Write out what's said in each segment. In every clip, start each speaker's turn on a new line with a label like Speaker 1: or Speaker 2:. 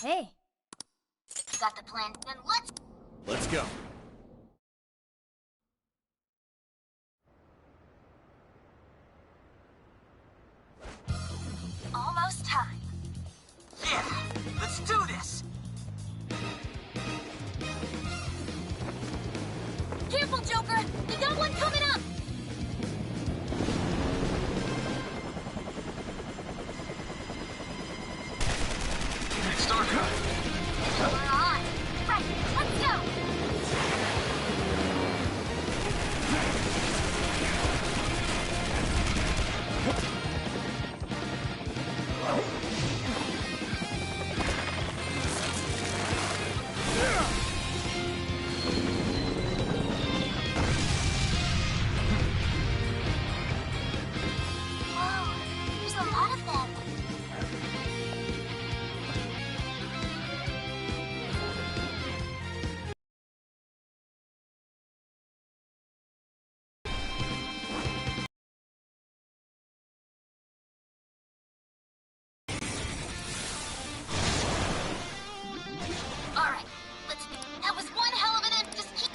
Speaker 1: Hey.
Speaker 2: Got the plan, then
Speaker 3: Let's go.
Speaker 2: almost time.
Speaker 4: Yeah, let's do this.
Speaker 2: Careful, Joker! You got one coming up!
Speaker 4: Started.
Speaker 2: We're on. Right, let's go! Whoa, there's a lot of them. Alright, that was one hell of an just keep...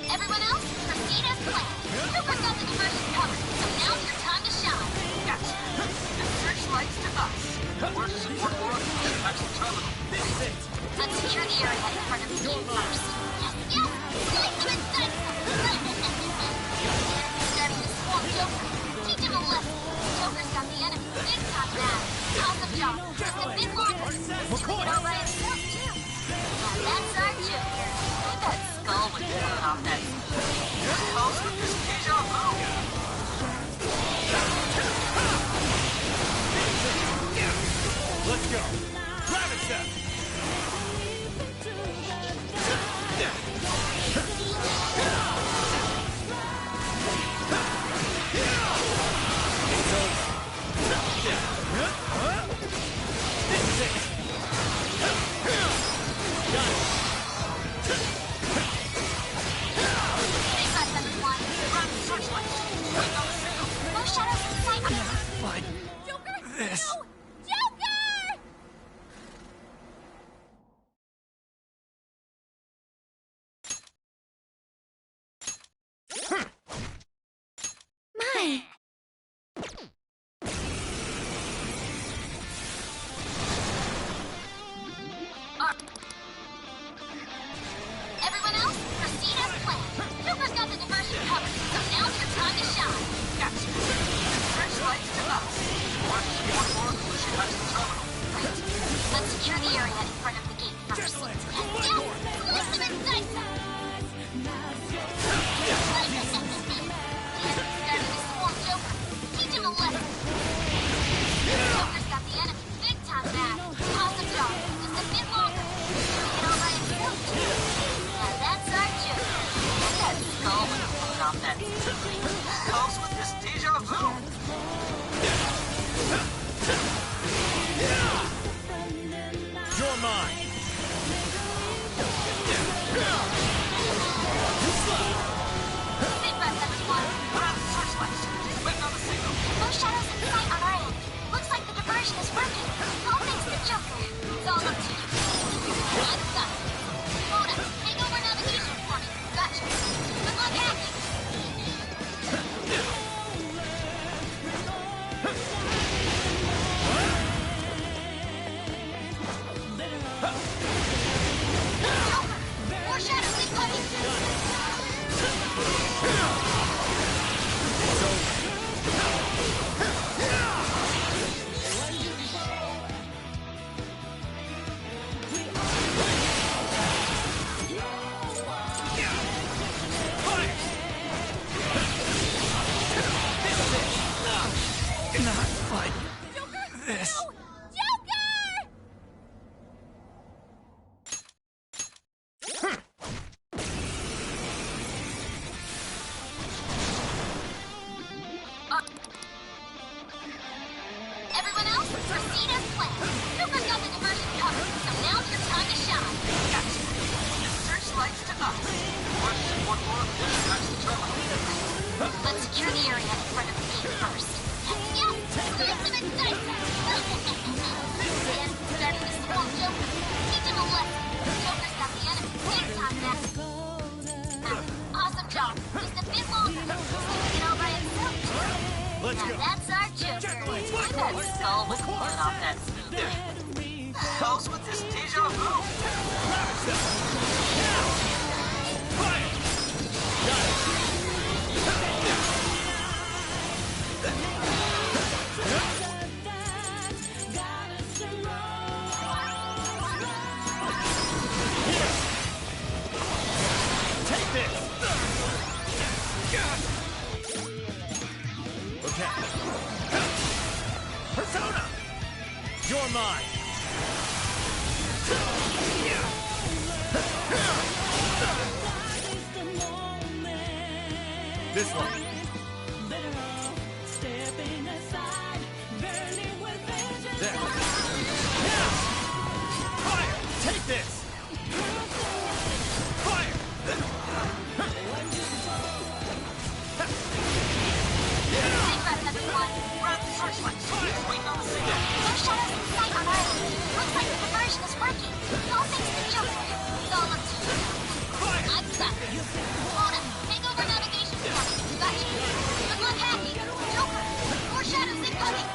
Speaker 2: Everyone else, proceed as planned. Cooper's got the diversion covered, so now's your time to shine.
Speaker 4: Gotcha. And searchlights to us. Where's the support for us? That's the terminal. This is it.
Speaker 2: Let's secure the area in front of the gate first. Yes, like them inside. Starting to swarm Joker. Teach him a lesson. Joker's got the enemy big time now. Awesome job. Just a bit longer. Doing it all by himself, too. Now that's our Joker.
Speaker 4: That skull would be off that. Calls with this deja vu.
Speaker 3: Let's go. Drive it, Seth. It's over. This is it. Done.
Speaker 2: Big butts, everyone.
Speaker 4: Grab the searchlights. Wait on the signal.
Speaker 2: No shadows in sight.
Speaker 3: But
Speaker 2: Joker!
Speaker 3: this.
Speaker 2: No! Joker!
Speaker 1: My.
Speaker 2: Everyone else, proceed as planned. Joker's got the diversion covered, so now's your time to shine.
Speaker 4: Gotcha. And searchlights to us. Where's the support for us? That's the terminal.
Speaker 2: Right. Let's secure the area in front of the gate first.
Speaker 3: Lance,
Speaker 2: Yes,
Speaker 3: one
Speaker 2: yes,
Speaker 3: more.
Speaker 2: slice them and dice them. Starting to swarm Joker. Teach him a lesson. Joker's got the enemy big time back. Awesome job. Just a bit longer. Doing it all by himself, too. Now that's our Joker.
Speaker 4: That skull would have blown off that. Calls with this deja vu.
Speaker 3: You're mine.
Speaker 2: Big breath, everyone.
Speaker 4: Grab the searchlights. Wait on the signal.
Speaker 2: No shadows in sight on our end. Looks like the diversion is working. All thanks to Joker. It's all up to you. I'm done. Hold up. Hang over navigation for me. Gotcha. Good luck hacking. Joker! More shadows incoming!
Speaker 3: Not fun. This.
Speaker 2: Joker! Everyone else, proceed as planned. Cooper's got the diversion covered, so now's your time to shine.
Speaker 4: Gotcha. And searchlights to us. Where's the support for us? That's the terminal.
Speaker 2: Let's secure the area in front of the gate first. Yes, slice them and dice them. big time now. Awesome job. Just a bit longer. He's gonna get all by himself, too.
Speaker 3: Let's
Speaker 2: Now
Speaker 3: go.
Speaker 2: that's our Joker.
Speaker 4: That skull was pulling off that smooth. How's with this deja vu?
Speaker 3: Fire! Got it. Take this! Okay. Persona! You're mine! This one. There. Fire! Take this! Fire!
Speaker 2: Think about it, everyone.
Speaker 4: We're at the searchlight. He's waiting on the signal.
Speaker 2: No shadows in sight on Earth. Looks like the conversion is working. All thanks to Joker. It's all up to you. I'm stuck. Mona, take over navigation for me. Got you. Good luck hacking. Joker, more shadows incoming.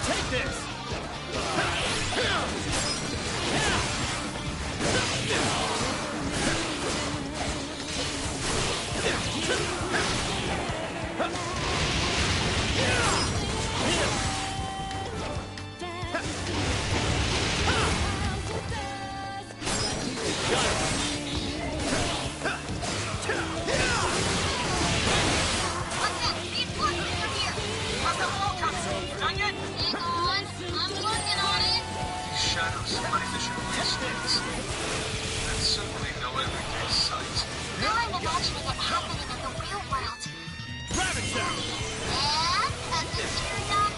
Speaker 3: Take this!
Speaker 2: What's that? Reinforcements are here.
Speaker 4: How's that wall coming? Done yet?
Speaker 2: Hang on. I'm working on it.
Speaker 4: These shadows, artificial instincts. That's certainly no everyday sight.
Speaker 2: Now I'm imagining it happening in the real world.
Speaker 3: Ravage them!
Speaker 2: And consider that.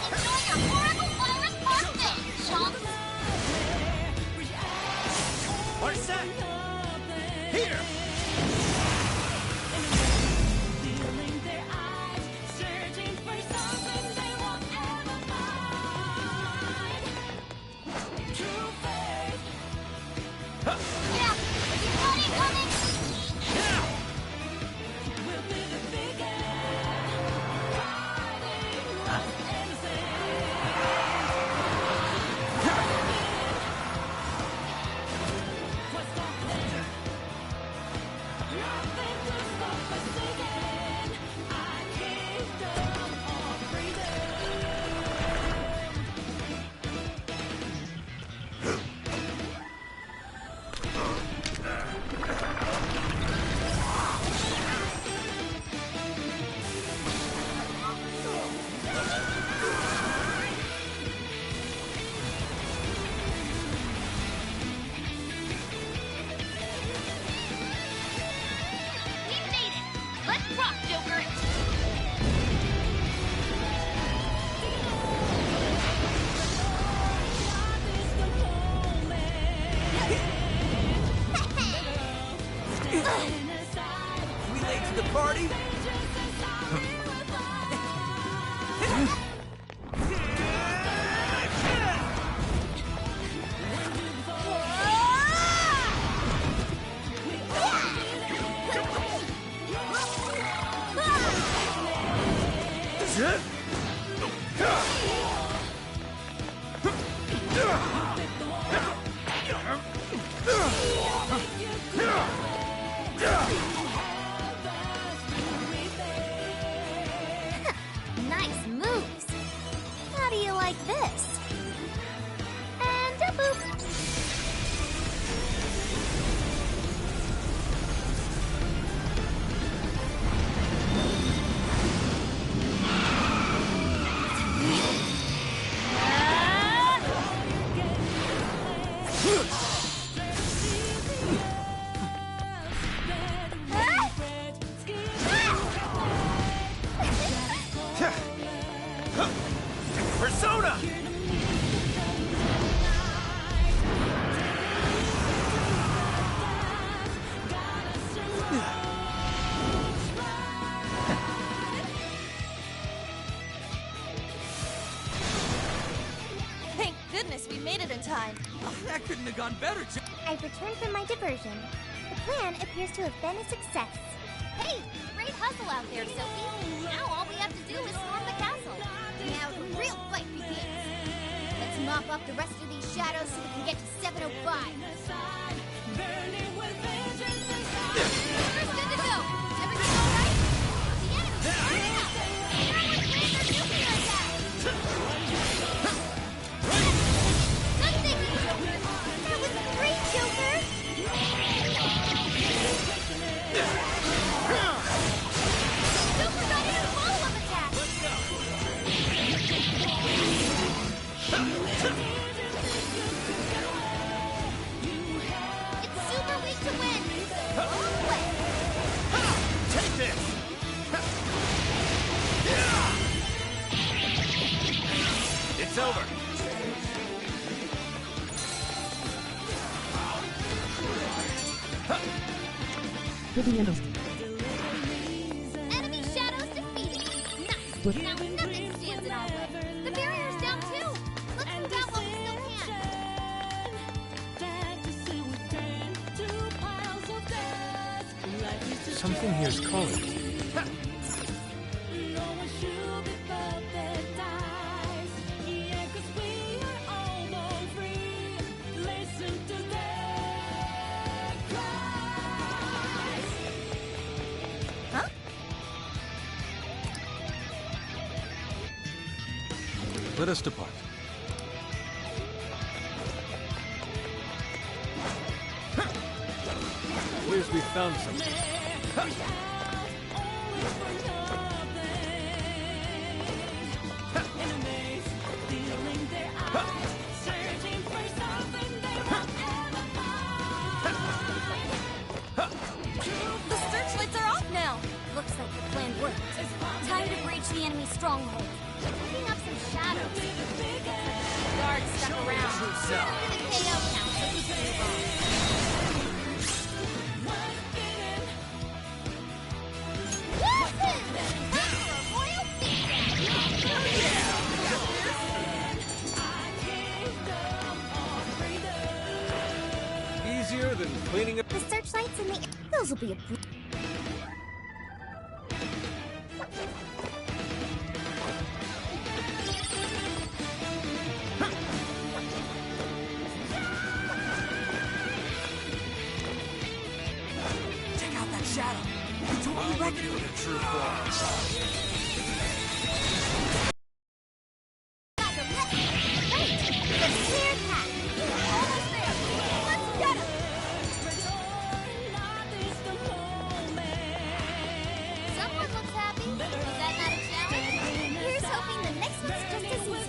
Speaker 2: Enjoy your Oracle Virus birthday, chumps.
Speaker 3: Are set! Here!
Speaker 2: Yeah, keep coming.
Speaker 3: Now!
Speaker 2: We made it. Let's rock, Joker.
Speaker 3: We late to the party?
Speaker 2: Nice moves. How do you like this? And a boop.
Speaker 3: Persona!
Speaker 1: time.
Speaker 3: That couldn't have gone better, Joe.
Speaker 1: I've returned from my diversion. The plan appears to have been a success. Hey, great hustle out there, Sophie. Now all we have to do is storm the castle. Now the real fight begins. Let's mop up the rest of these shadows so we can get to 705. We're good to go. Is everything all right? The enemy's firing up. Now we're ready for nuclear attack. Good thinking, Joker. That was great, Joker. Joker got in a follow-up attack.
Speaker 3: Let's go.
Speaker 1: It's super weak to win. Wrong way.
Speaker 3: Take this. It's over.
Speaker 1: Enemy shadows defeated. Nice. Now nothing stands in our way. The barrier's down too. Let's move out while we still can.
Speaker 5: Something here's calling.
Speaker 1: Huh?
Speaker 5: Let us depart. Appears we found something.
Speaker 1: The searchlights are off now. Looks like the plan worked. Time to breach the enemy stronghold. Picking up some shadows. Guards stuck around.
Speaker 3: True self.
Speaker 1: The KO count so we can move on. Listen! Time for a royal
Speaker 5: Easier than cleaning up.
Speaker 1: The searchlights in the air. Those will be a.
Speaker 3: Check out that shadow. You totally reckoned with a true form.
Speaker 1: Got the left. Right. The clear path. Almost there. Let's get him. Someone looks happy. Was that not a challenge? Here's hoping the next one's just as easy.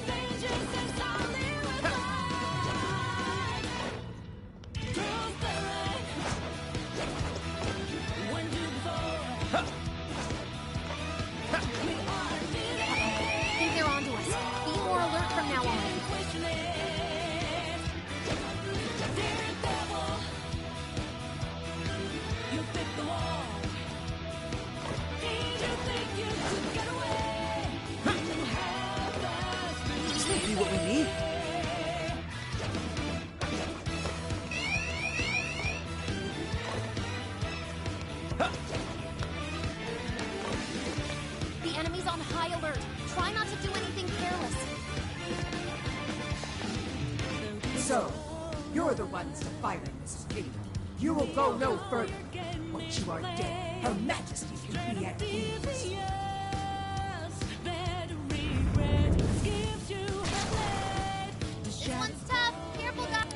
Speaker 1: Think they're onto us. Be more alert from now on.
Speaker 3: This may be what we need.
Speaker 1: The enemy's on high alert. Try not to do anything careless.
Speaker 6: So, you're the ones fighting Mrs. Gideon. You will go no further. Once you are dead, Her Majesty can be at ease.
Speaker 1: This one's tough. Careful, guys.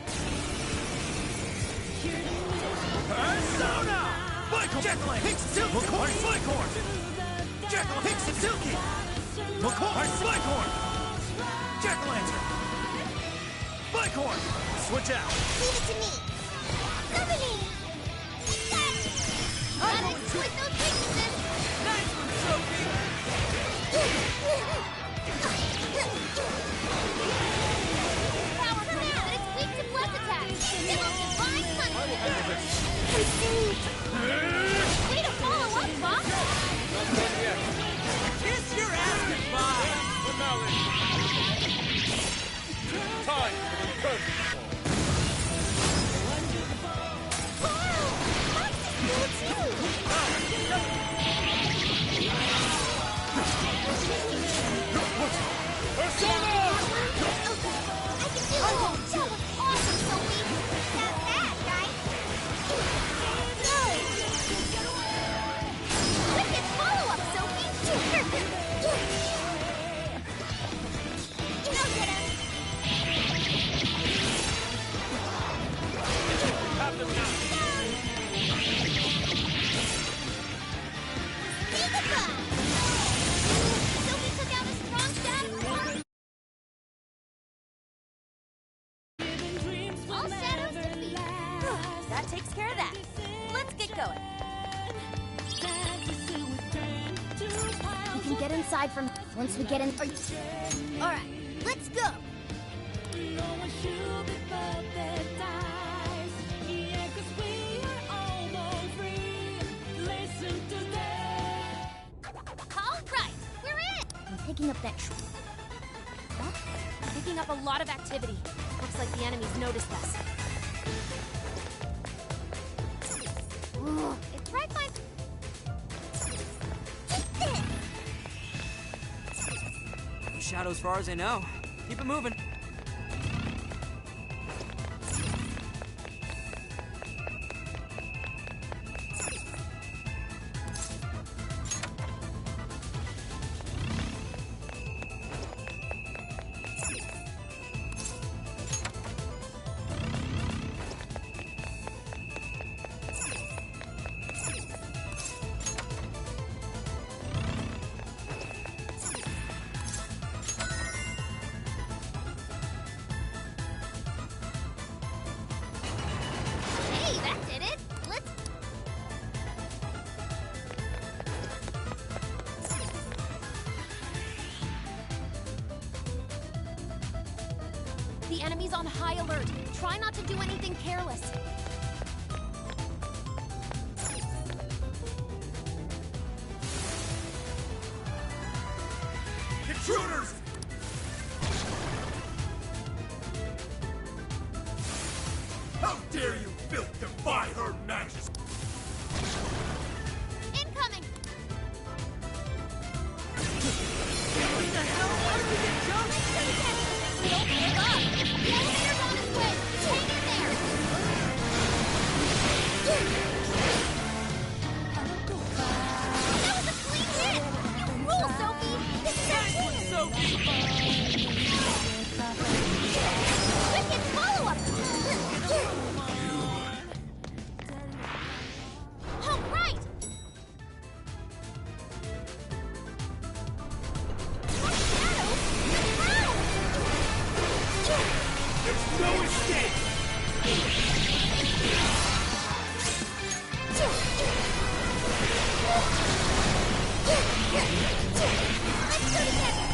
Speaker 3: Persona! Michael! Jekyll! Hicks! Silky! Spikehorn! Jekyll! Hicks and Silky! McCoy! Spikehorn! Jack-o'-lantern! Spikehorn! Switch out!
Speaker 1: Leave it to me. Somebody! Gotta exploit those weaknesses.
Speaker 3: Nice one, Sophie!
Speaker 1: Power comes, but it's weak to bless attacks. Give them divine punishment. Conceived. Way to follow up, Bob.
Speaker 3: Kiss your ass goodbye!
Speaker 5: Time for the curtain call.
Speaker 1: Sophie took out a strong shadow. All shadows defeated.
Speaker 7: That takes care of that. Let's get going.
Speaker 1: We can get inside from once we get in. All right, let's go. All right, we're in. I'm picking up that.
Speaker 7: Huh? Picking up a lot of activity. Looks like the enemies noticed us.
Speaker 1: Ooh, it's right by.
Speaker 3: No shadow as far as I know. Keep it moving.
Speaker 1: Hey, that did it. Let's.
Speaker 7: The enemy's on high alert. Try not to do anything careless.
Speaker 3: Intruders! How dare you filth defy her majesty!
Speaker 1: Incoming.
Speaker 7: What the hell? How did we get jumped?
Speaker 1: Don't give up. The elevator's on its way. Hang in there. That was a clean hit. You rule, Sophie. This is our chance. Wicked follow-up. All right. More shadows? How?
Speaker 3: There's no escape!
Speaker 1: Let's go together.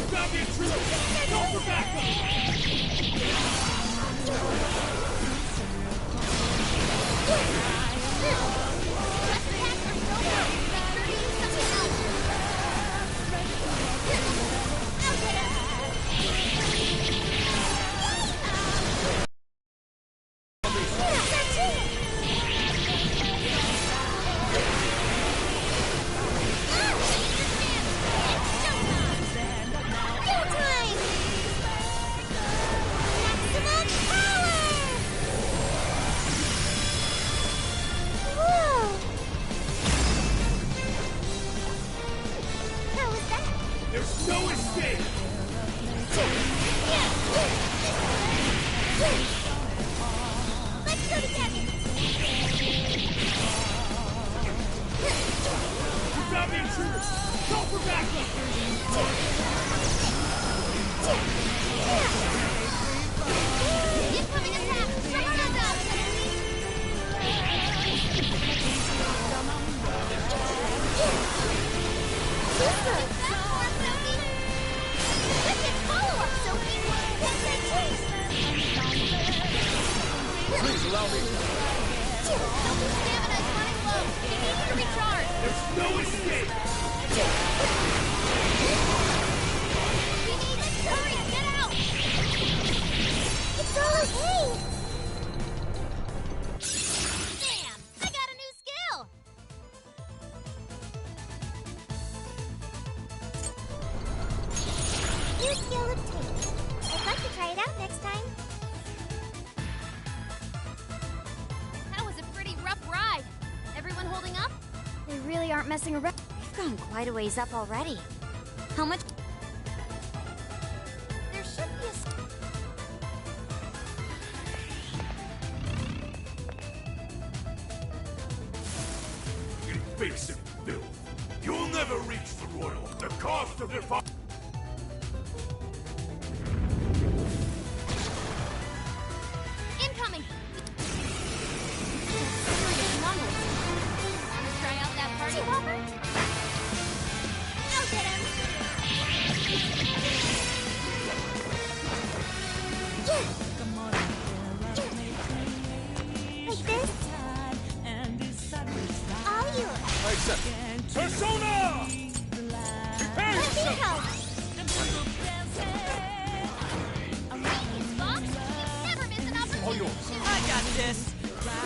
Speaker 3: Grab the intruders! Go for backup!
Speaker 1: Less attacks are so low. Make sure to use something else. I'll get
Speaker 3: There's no escape!
Speaker 1: Let's go together.
Speaker 3: Grab the intruders! Go for backup!
Speaker 1: Incoming attack from Aranda. Wicked follow-up, Sophie. What's that chase?
Speaker 5: Please allow me.
Speaker 1: Sophie's stamina is running low. She needs to recharge.
Speaker 3: There's no escape!
Speaker 1: We need it. Hurry, get out. It's all okay. Bam! I got a new skill. New skill obtained. I'd like to try it out next time.
Speaker 7: That was a pretty rough ride. Everyone holding up?
Speaker 1: They really aren't messing around. We've gone quite a ways up already. How much? There should be a...
Speaker 3: basic filth. You'll never reach the royal. The cost of their
Speaker 1: Incoming! Serious numbers. Wanna try out that party popper? I'll get him! Like this? All yours.
Speaker 5: I accept.
Speaker 3: Persona! Prepare
Speaker 1: Let me
Speaker 3: yourself!
Speaker 1: help! Thanks, Fox. Never miss an opportunity.
Speaker 5: All yours.
Speaker 8: I got this.
Speaker 1: I'm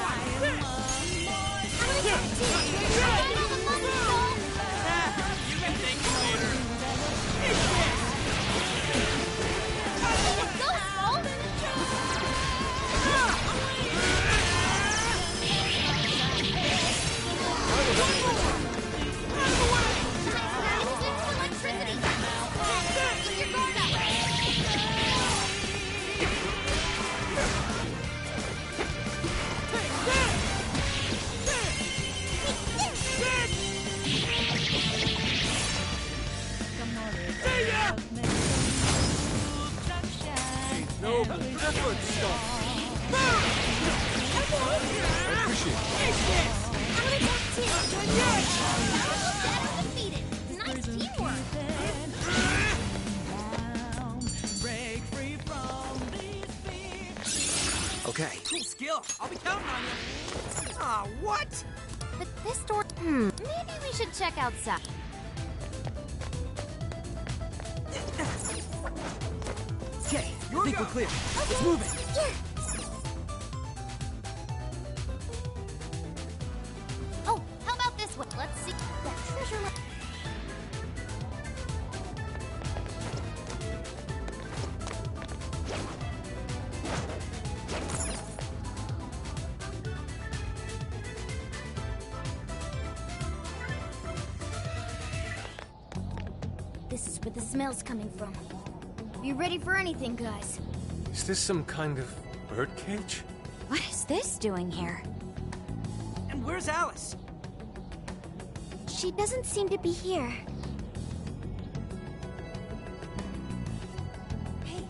Speaker 1: gonna get to right on the money, Soul.
Speaker 8: You can thank me later.
Speaker 1: Let's go, Soul. Electricity. Keep your guard up.
Speaker 5: No, effort stuff. I appreciate it.
Speaker 1: I'm gonna attack too. Shadow defeated. Nice teamwork.
Speaker 5: Okay.
Speaker 8: Cool skill. I'll be counting on you. Ah, what?
Speaker 7: But this door... Maybe we should check outside.
Speaker 8: Okay, I think we're clear. Let's move it.
Speaker 1: Oh, how about this one? Let's see. That treasure. This is where the smell's coming from. Be ready for anything, guys.
Speaker 5: Is this some kind of birdcage?
Speaker 1: What is this doing here?
Speaker 8: And where's Alice?
Speaker 1: She doesn't seem to be here.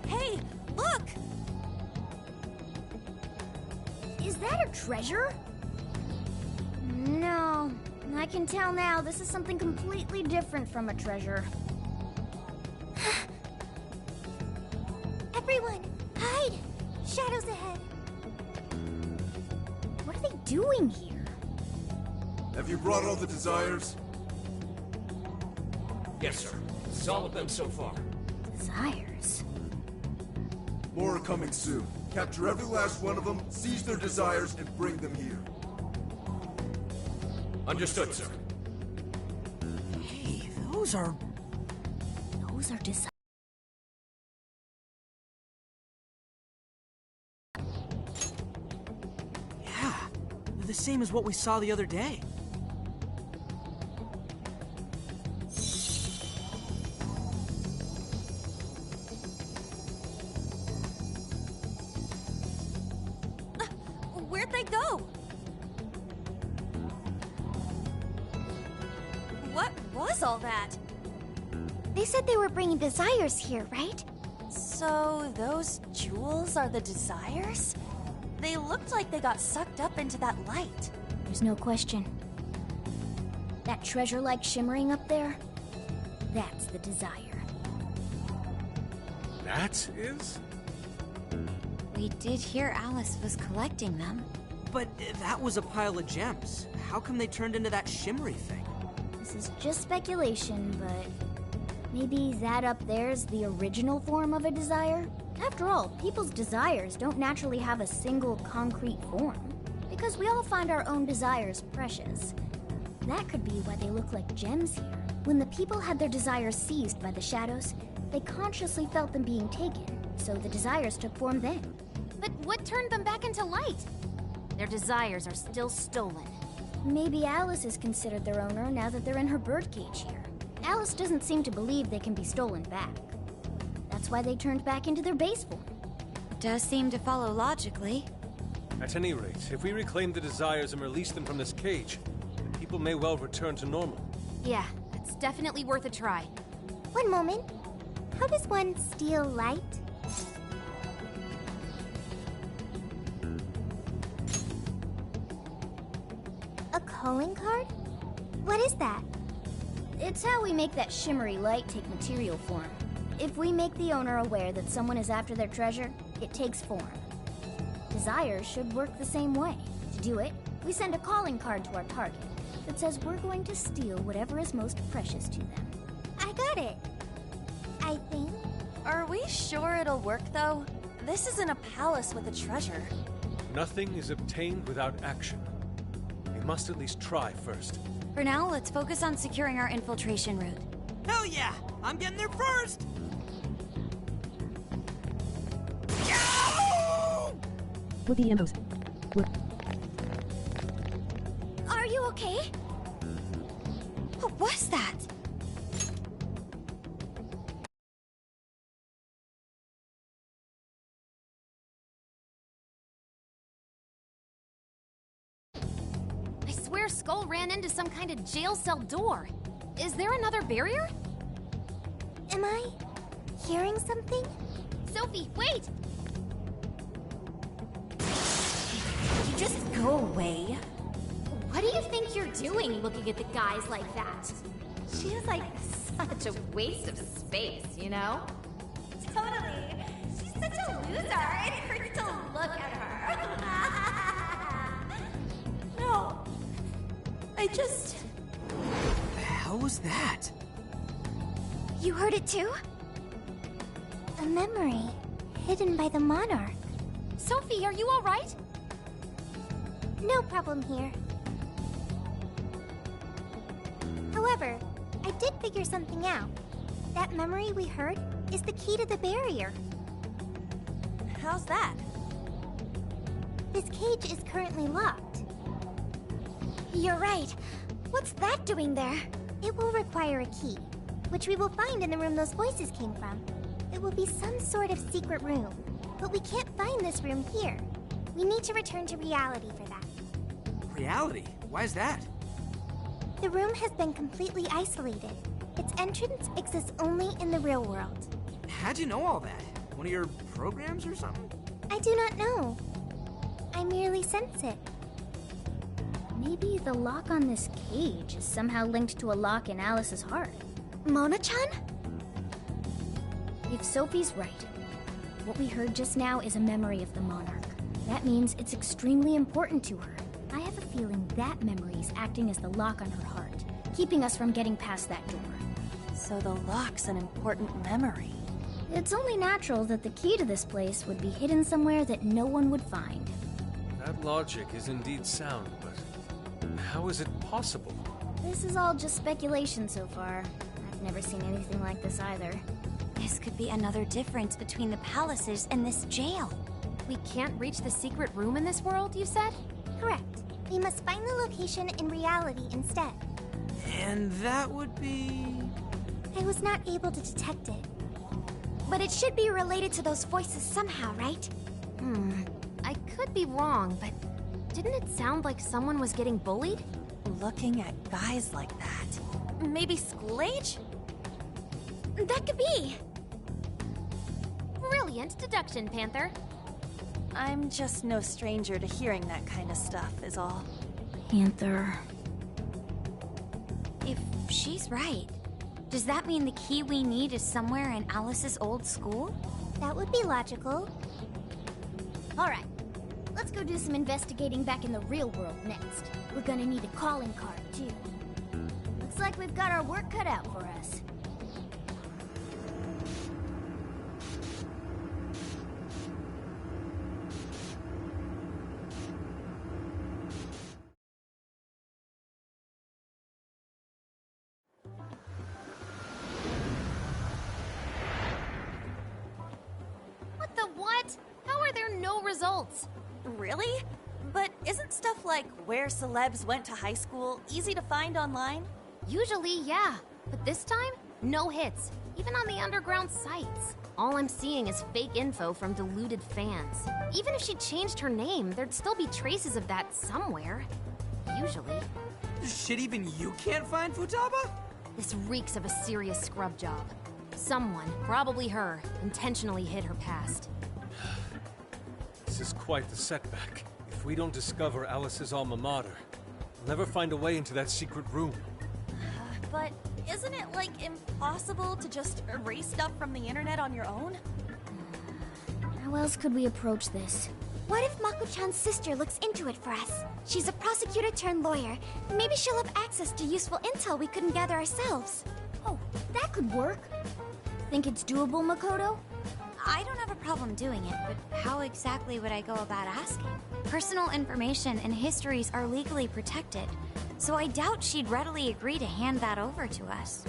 Speaker 1: Hey, look! Is that a treasure? No, I can tell now this is something completely different from a treasure. Everyone, hide! Shadows ahead. What are they doing here?
Speaker 3: Have you brought all the desires?
Speaker 9: Yes, sir. It's all of them so far.
Speaker 1: Desires?
Speaker 3: More are coming soon. Capture every last one of them, seize their desires, and bring them here.
Speaker 9: Understood, sir.
Speaker 8: Hey, those are...
Speaker 1: Those are desires.
Speaker 8: Yeah, they're the same as what we saw the other day.
Speaker 1: Where'd they go? What was all that? They said they were bringing desires here, right?
Speaker 10: So those jewels are the desires? They looked like they got sucked up into that light.
Speaker 1: There's no question. That treasure-like shimmering up there, that's the desire.
Speaker 5: That is?
Speaker 10: We did hear Alice was collecting them.
Speaker 8: But that was a pile of gems. How come they turned into that shimmery thing?
Speaker 1: This is just speculation, but maybe that up there's the original form of a desire? After all, people's desires don't naturally have a single concrete form, because we all find our own desires precious. That could be why they look like gems here. When the people had their desires seized by the shadows, they consciously felt them being taken, so the desires took form then.
Speaker 7: But what turned them back into light? Their desires are still stolen.
Speaker 1: Maybe Alice is considered their owner now that they're in her birdcage here. Alice doesn't seem to believe they can be stolen back. That's why they turned back into their base form.
Speaker 10: Does seem to follow logically.
Speaker 5: At any rate, if we reclaim the desires and release them from this cage, the people may well return to normal.
Speaker 7: Yeah, it's definitely worth a try.
Speaker 1: One moment. How does one steal light? A calling card? What is that?
Speaker 11: It's how we make that shimmery light take material form. If we make the owner aware that someone is after their treasure, it takes form. Desires should work the same way. To do it, we send a calling card to our target that says we're going to steal whatever is most precious to them.
Speaker 1: I got it. I think.
Speaker 10: Are we sure it'll work, though? This isn't a palace with a treasure.
Speaker 5: Nothing is obtained without action. We must at least try first.
Speaker 11: For now, let's focus on securing our infiltration route.
Speaker 8: Hell yeah! I'm getting there first!
Speaker 12: With the ambos.
Speaker 11: Are you okay? What was that?
Speaker 7: I swear Skull ran into some kind of jail cell door. Is there another barrier?
Speaker 1: Am I hearing something?
Speaker 7: Sophie, wait!
Speaker 11: You just go away.
Speaker 1: What do you think you're doing looking at the guys like that?
Speaker 13: She's like such a waste of space, you know?
Speaker 1: Totally. She's such a loser. It hurts to look at her.
Speaker 11: No. I just...
Speaker 8: The hell was that?
Speaker 1: You heard it too? A memory hidden by the monarch.
Speaker 7: Sophie, are you all right?
Speaker 1: No problem here. However, I did figure something out. That memory we heard is the key to the barrier.
Speaker 10: How's that?
Speaker 1: This cage is currently locked. You're right. What's that doing there? It will require a key, which we will find in the room those voices came from. It will be some sort of secret room, but we can't find this room here. We need to return to reality for that.
Speaker 8: Reality? Why is that?
Speaker 1: The room has been completely isolated. Its entrance exists only in the real world.
Speaker 8: How'd you know all that? One of your programs or something?
Speaker 1: I do not know. I merely sense it.
Speaker 11: Maybe the lock on this cage is somehow linked to a lock in Alice's heart.
Speaker 1: Mona-chan?
Speaker 11: If Sophie's right, what we heard just now is a memory of the monarch. That means it's extremely important to her. I have a feeling that memory is acting as the lock on her heart, keeping us from getting past that door.
Speaker 10: So the lock's an important memory.
Speaker 11: It's only natural that the key to this place would be hidden somewhere that no one would find.
Speaker 5: That logic is indeed sound, but how is it possible?
Speaker 11: This is all just speculation so far. I've never seen anything like this either.
Speaker 10: This could be another difference between the palaces and this jail.
Speaker 7: We can't reach the secret room in this world, you said?
Speaker 1: Correct. We must find the location in reality instead.
Speaker 8: And that would be...
Speaker 1: I was not able to detect it.
Speaker 11: But it should be related to those voices somehow, right?
Speaker 7: I could be wrong, but didn't it sound like someone was getting bullied?
Speaker 10: Looking at guys like that. Maybe School Age?
Speaker 11: That could be!
Speaker 7: Brilliant deduction, Panther.
Speaker 10: I'm just no stranger to hearing that kind of stuff, is all.
Speaker 11: Panther...
Speaker 10: If she's right, does that mean the key we need is somewhere in Alice's old school?
Speaker 1: That would be logical.
Speaker 11: Alright, let's go do some investigating back in the real world next. We're gonna need a calling card, too. Looks like we've got our work cut out for us.
Speaker 7: Results.
Speaker 10: Really? But isn't stuff like where celebs went to high school easy to find online?
Speaker 7: Usually, yeah. But this time, no hits. Even on the underground sites. All I'm seeing is fake info from deluded fans. Even if she changed her name, there'd still be traces of that somewhere. Usually.
Speaker 8: Shit, even you can't find Futaba?
Speaker 7: This reeks of a serious scrub job. Someone, probably her, intentionally hid her past.
Speaker 5: This is quite the setback. If we don't discover Alice's alma mater, we'll never find a way into that secret room.
Speaker 10: But isn't it, like, impossible to just erase stuff from the internet on your own?
Speaker 11: How else could we approach this?
Speaker 1: What if Mako-chan's sister looks into it for us? She's a prosecutor turned lawyer. Maybe she'll have access to useful intel we couldn't gather ourselves.
Speaker 11: Oh, that could work. Think it's doable, Makoto?
Speaker 13: I don't have a problem doing it, but how exactly would I go about asking? Personal information and histories are legally protected, so I doubt she'd readily agree to hand that over to us.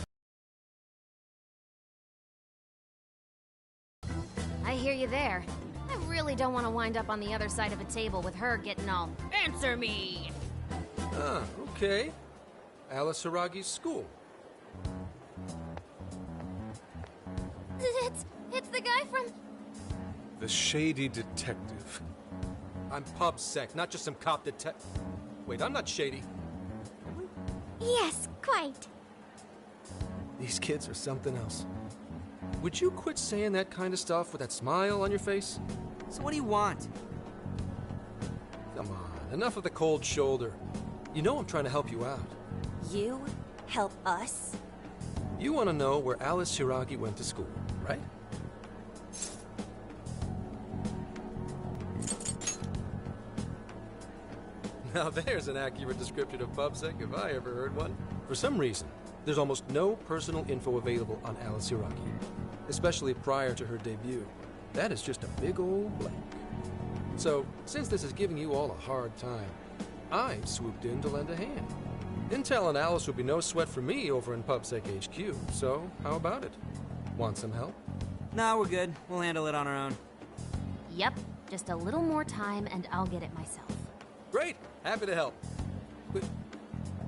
Speaker 7: I hear you there. I really don't want to wind up on the other side of a table with her getting all, "Answer me!"
Speaker 14: Ah, okay. Alice Hiragi's school.
Speaker 7: It's the guy from...
Speaker 5: The shady detective.
Speaker 14: I'm PubSec, not just some cop detective. Wait, I'm not shady.
Speaker 1: Yes, quite.
Speaker 14: These kids are something else. Would you quit saying that kind of stuff with that smile on your face?
Speaker 8: So what do you want?
Speaker 14: Come on, enough of the cold shoulder. You know I'm trying to help you out.
Speaker 10: You help us?
Speaker 14: You want to know where Alice Hiragi went to school, right? Now there's an accurate description of PubSec if I ever heard one. For some reason, there's almost no personal info available on Alice Hiragi, especially prior to her debut. That is just a big old blank. So, since this is giving you all a hard time, I swooped in to lend a hand. Intel on Alice would be no sweat for me over in PubSec HQ, so how about it? Want some help?
Speaker 8: Nah, we're good. We'll handle it on our own.
Speaker 7: Yep, just a little more time and I'll get it myself.
Speaker 14: Great! Happy to help.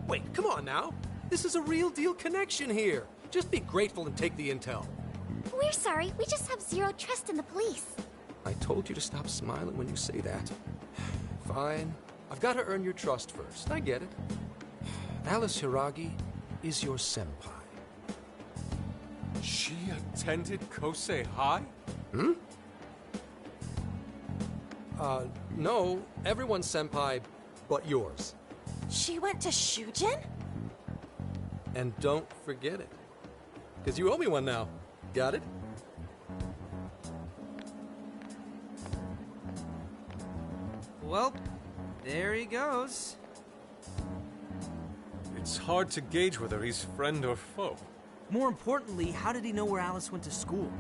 Speaker 14: Wait, come on now. This is a real deal connection here. Just be grateful and take the intel.
Speaker 1: We're sorry, we just have zero trust in the police.
Speaker 14: I told you to stop smiling when you say that. Fine. I've got to earn your trust first. I get it. Alice Hiragi is your senpai.
Speaker 5: She attended Kosei High?
Speaker 14: Hmm? No. Everyone's senpai but yours.
Speaker 10: She went to Shujin?
Speaker 14: And don't forget it. Because you owe me one now. Got it?
Speaker 8: Well, there he goes.
Speaker 5: It's hard to gauge whether he's friend or foe.
Speaker 8: More importantly, how did he know where Alice went to school?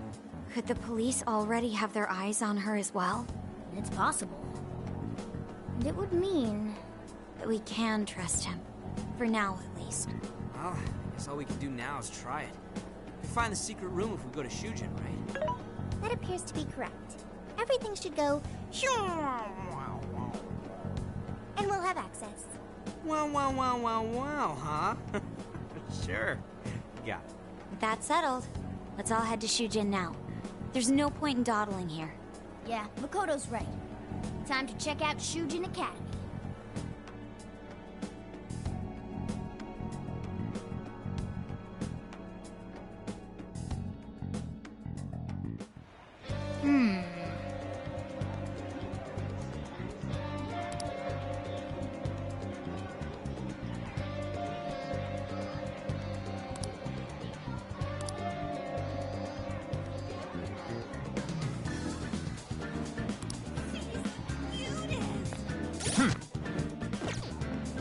Speaker 13: Could the police already have their eyes on her as well?
Speaker 11: It's possible.
Speaker 1: And it would mean
Speaker 13: that we can trust him. For now, at least.
Speaker 8: Well, I guess all we can do now is try it. We can find the secret room if we go to Shujin, right?
Speaker 1: that appears to be correct. Everything should go and we'll have access.
Speaker 8: Wow, huh? Sure. Got it.
Speaker 13: With that settled, let's all head to Shujin now. There's no point in dawdling here.
Speaker 11: Yeah, Makoto's right. Time to check out Shujin Academy.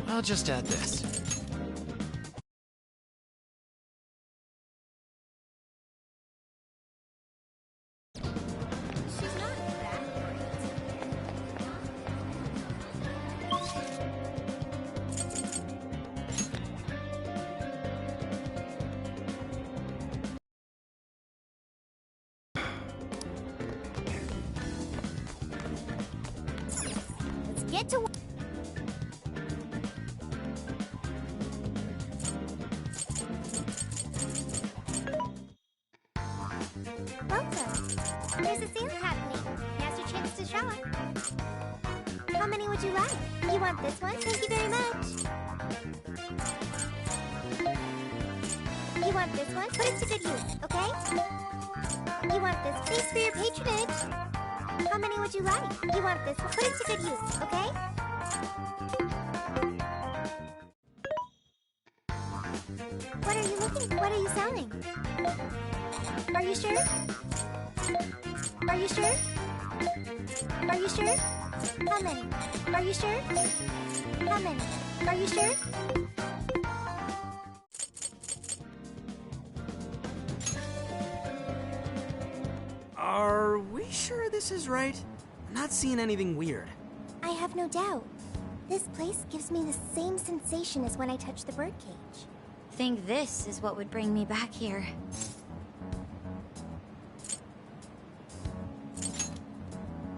Speaker 15: I'll just add this.
Speaker 1: Let's get to work. Welcome. There's a sale happening. Now's your chance to shop. How many would you like? You want this one? Thank you very much. want this one? Put it to good use, okay? You want this? Thanks for your patronage. How many would you like? You want this one? Put it to good use, okay? What are you looking? What are you selling? Are you sure? Are you sure? Are you sure? How many? Are you sure? How many? Are you sure?
Speaker 8: Are we sure this is right? I'm not seeing anything weird.
Speaker 1: I have no doubt. This place gives me the same sensation as when I touched the birdcage.
Speaker 13: Think this is what would bring me back here.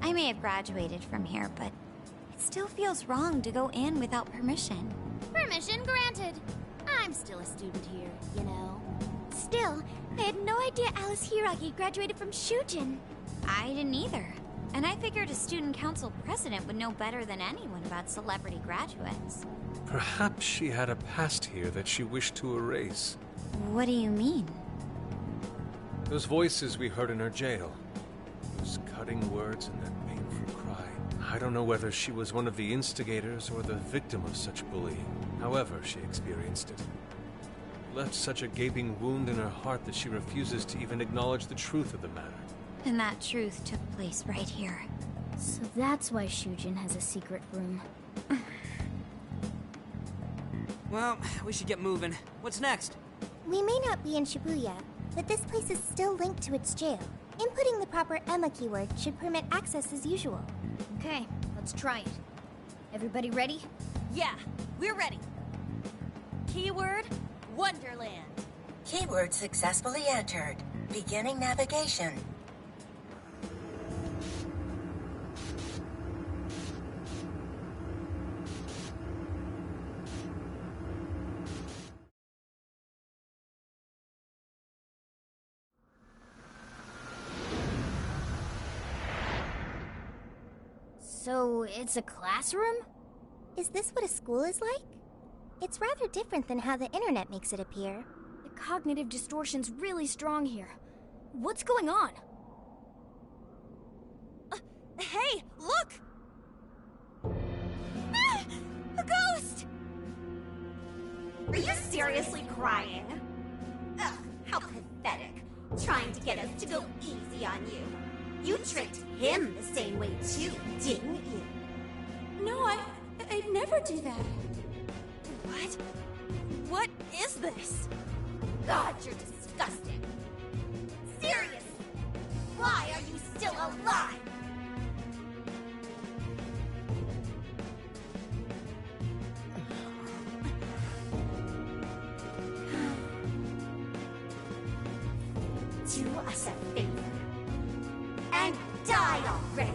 Speaker 13: I may have graduated from here, but it still feels wrong to go in without permission.
Speaker 7: Permission granted. I'm still a student here, you know.
Speaker 1: Still, I had no idea Alice Hiragi graduated from Shujin.
Speaker 13: I didn't either. And I figured a student council president would know better than anyone about celebrity graduates.
Speaker 5: Perhaps she had a past here that she wished to erase.
Speaker 13: What do you mean?
Speaker 5: Those voices we heard in her jail. Those cutting words and that painful cry. I don't know whether she was one of the instigators or the victim of such bullying. However she experienced it. It left such a gaping wound in her heart that she refuses to even acknowledge the truth of the matter.
Speaker 13: And that truth took place right here.
Speaker 11: So that's why Shujin has a secret room.
Speaker 8: Well, we should get moving. What's next?
Speaker 1: We may not be in Shibuya, but this place is still linked to its jail. Inputting the proper Emma keyword should permit access as usual.
Speaker 11: Okay, let's try it. Everybody ready?
Speaker 10: Yeah, we're ready. Keyword, Wonderland.
Speaker 15: Keyword successfully entered. Beginning navigation.
Speaker 11: So, it's a classroom?
Speaker 1: Is this what a school is like? It's rather different than how the internet makes it appear.
Speaker 11: The cognitive distortion's really strong here. What's going on?
Speaker 10: Hey, look! Ah, a ghost!
Speaker 16: Are you seriously crying? Ugh, how pathetic. Trying to get us to go easy on you. You tricked him the same way too, didn't you?
Speaker 10: No, I'd never do that. What? What is this?
Speaker 16: God, you're disgusting. Seriously, why are you still alive? Do us a favor and die already.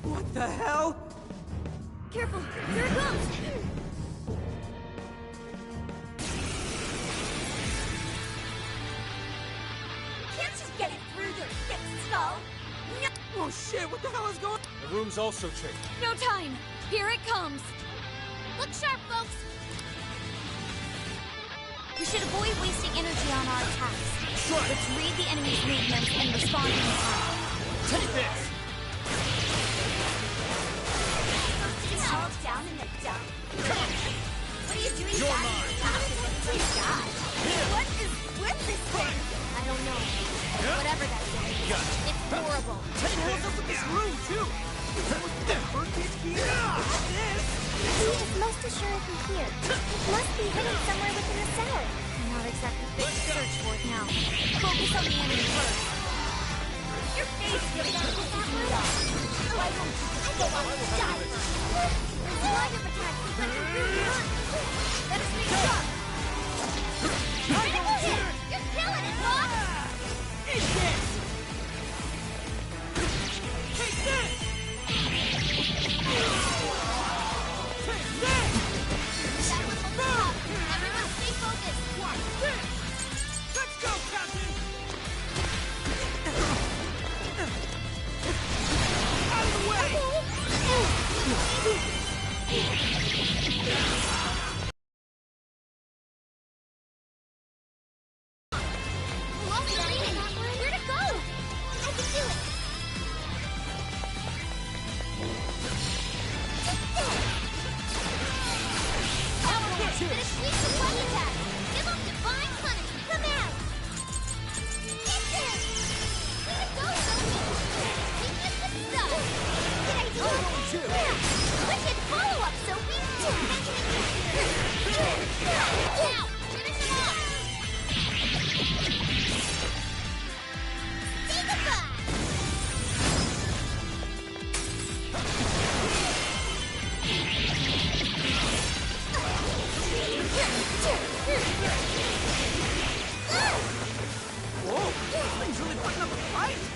Speaker 8: What the hell?
Speaker 11: Careful! Here it comes!
Speaker 16: Can't you get it through your thick skull? No.
Speaker 8: Oh shit, what the hell is going on?
Speaker 5: The room's also changed.
Speaker 7: No time! Here it comes! Look sharp, folks!
Speaker 13: We should avoid wasting energy on our attacks. Sure. Let's read the enemy's movements and respond in time.
Speaker 9: Take this!
Speaker 16: All down in the dump. What are you doing?
Speaker 9: You're mine.
Speaker 16: Please God.
Speaker 10: What is with this thing?
Speaker 7: I don't know. Whatever that is.
Speaker 9: Gotcha.
Speaker 7: It's horrible.
Speaker 8: Take hold up with this room, too! That birdcage key?
Speaker 1: He is most assuredly here. It must be hidden somewhere within the cell.
Speaker 13: I'm not exactly fit to search for it now. Focus on the enemy first.
Speaker 16: Your face is that why don't you go on and die?
Speaker 1: This line of attack is like a really hurt.
Speaker 7: Let us make sure! You're killing it, boss!
Speaker 8: Eat this! Take this! Take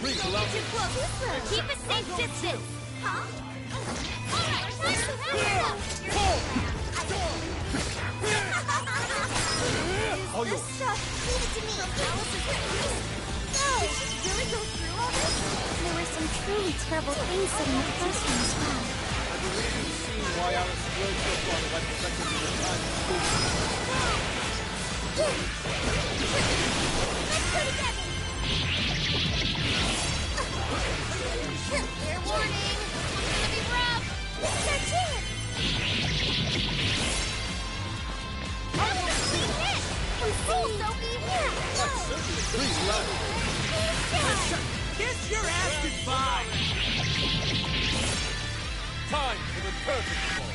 Speaker 5: Please allow me.
Speaker 1: Keep a safe distance. Huh?
Speaker 5: All yours.
Speaker 1: Leave it to me. Alice is Did she really go through all this? There were some truly terrible things said in the classroom as well.
Speaker 5: I believe you've seen why Alice will so far like the second of the time.
Speaker 1: Let's go together! Fair warning! It's gonna be rough! This is our chance! Oh, clean hit! Come see, Sophie! Yeah!
Speaker 5: Please allow me.
Speaker 8: Kiss your ass goodbye!
Speaker 5: Time for the perfect ball.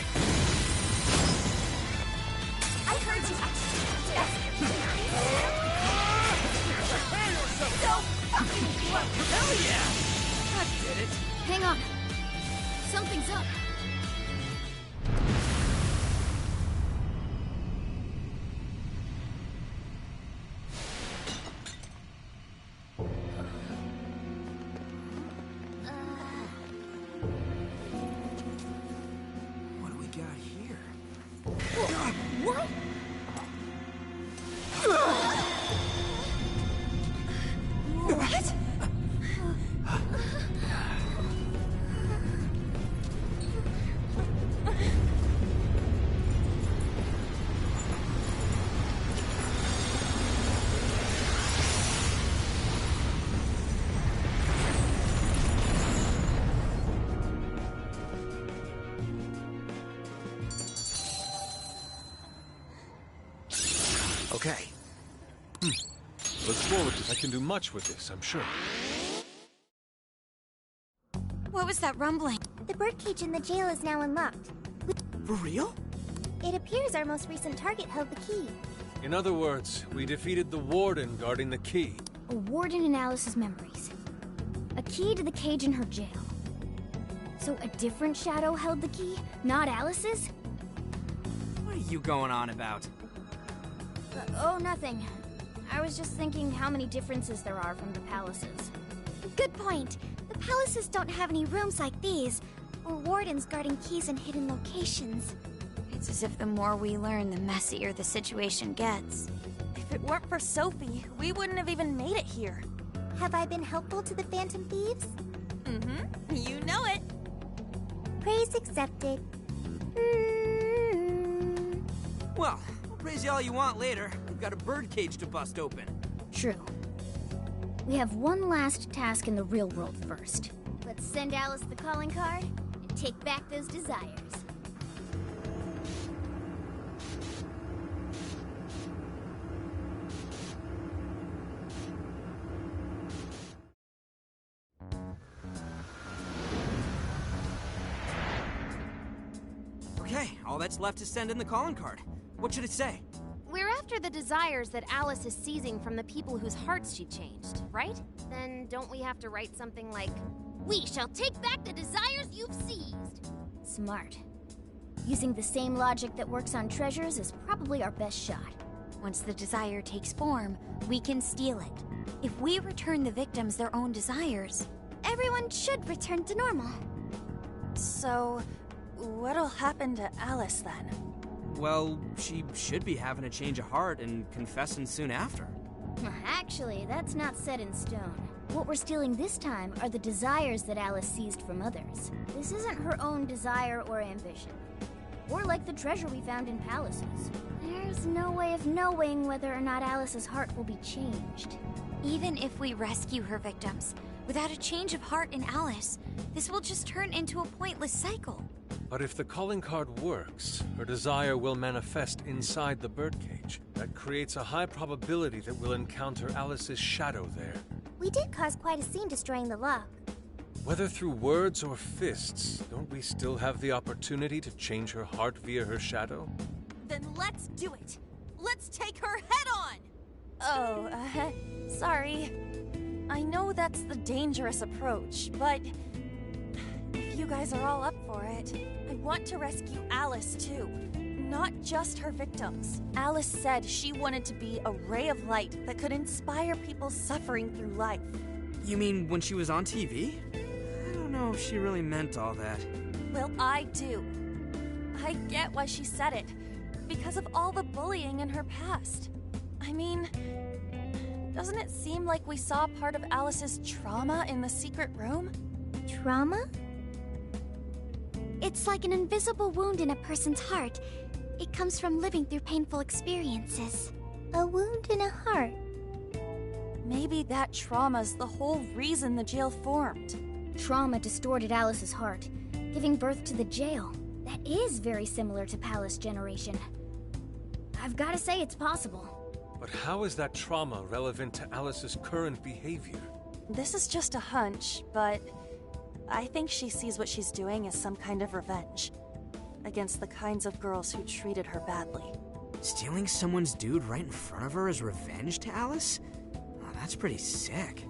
Speaker 1: I heard you actually.
Speaker 5: Prepare yourself!
Speaker 1: So fucking close!
Speaker 8: Hell yeah! That did it!
Speaker 7: Hang on. Something's up.
Speaker 8: What do we got here?
Speaker 1: What?
Speaker 6: What?
Speaker 14: Okay.
Speaker 5: Look forward to it. I can do much with this, I'm sure.
Speaker 13: What was that rumbling?
Speaker 11: The birdcage in the jail is now unlocked.
Speaker 8: For real?
Speaker 11: It appears our most recent target held the key.
Speaker 5: In other words, we defeated the warden guarding the key.
Speaker 11: A warden in Alice's memories. A key to the cage in her jail. So a different shadow held the key, not Alice's?
Speaker 8: What are you going on about?
Speaker 11: Oh, nothing. I was just thinking how many differences there are from the palaces. Good point. The palaces don't have any rooms like these, or wardens guarding keys in hidden locations.
Speaker 13: It's as if the more we learn, the messier the situation gets.
Speaker 10: If it weren't for Sophie, we wouldn't have even made it here.
Speaker 11: Have I been helpful to the Phantom Thieves?
Speaker 10: Mm-hmm. You know it.
Speaker 11: Praise accepted.
Speaker 8: Well, I'll praise you all you want later. We've got a birdcage to bust open.
Speaker 11: True. We have one last task in the real world first. Let's send Alice the calling card and take back those desires.
Speaker 8: Okay, all that's left is send in the calling card. What should it say?
Speaker 7: We're after the desires that Alice is seizing from the people whose hearts she changed, right? Then don't we have to write something like, "We shall take back the desires you've seized"?
Speaker 11: Smart. Using the same logic that works on treasures is probably our best shot.
Speaker 13: Once the desire takes form, we can steal it. If we return the victims their own desires,
Speaker 11: everyone should return to normal.
Speaker 10: So, what'll happen to Alice then?
Speaker 8: Well, she should be having a change of heart and confessing soon after.
Speaker 11: Actually, that's not set in stone. What we're stealing this time are the desires that Alice seized from others. This isn't her own desire or ambition. Or like the treasure we found in palaces. There's no way of knowing whether or not Alice's heart will be changed.
Speaker 13: even if we rescue her victims, without a change of heart in Alice, this will just turn into a pointless cycle.
Speaker 5: But if the calling card works, her desire will manifest inside the birdcage. That creates a high probability that we'll encounter Alice's shadow there.
Speaker 11: We did cause quite a scene destroying the lock.
Speaker 5: Whether through words or fists, don't we still have the opportunity to change her heart via her shadow?
Speaker 10: Then let's do it! Let's take her head on! Oh, sorry. I know that's the dangerous approach, but if you guys are all up for it, I want to rescue Alice too. Not just her victims. Alice said she wanted to be a ray of light that could inspire people suffering through life.
Speaker 8: You mean when she was on TV? I don't know if she really meant all that.
Speaker 10: Well, I do. I get why she said it. Because of all the bullying in her past. I mean, doesn't it seem like we saw part of Alice's trauma in the secret room?
Speaker 11: Trauma? It's like an invisible wound in a person's heart. It comes from living through painful experiences. A wound in a heart.
Speaker 10: Maybe that trauma's the whole reason the jail formed.
Speaker 11: Trauma distorted Alice's heart, giving birth to the jail. That is very similar to Palace Generation. I've gotta say it's possible.
Speaker 5: But how is that trauma relevant to Alice's current behavior?
Speaker 10: This is just a hunch, but I think she sees what she's doing as some kind of revenge against the kinds of girls who treated her badly.
Speaker 8: Stealing someone's dude right in front of her as revenge to Alice? Oh, that's pretty sick.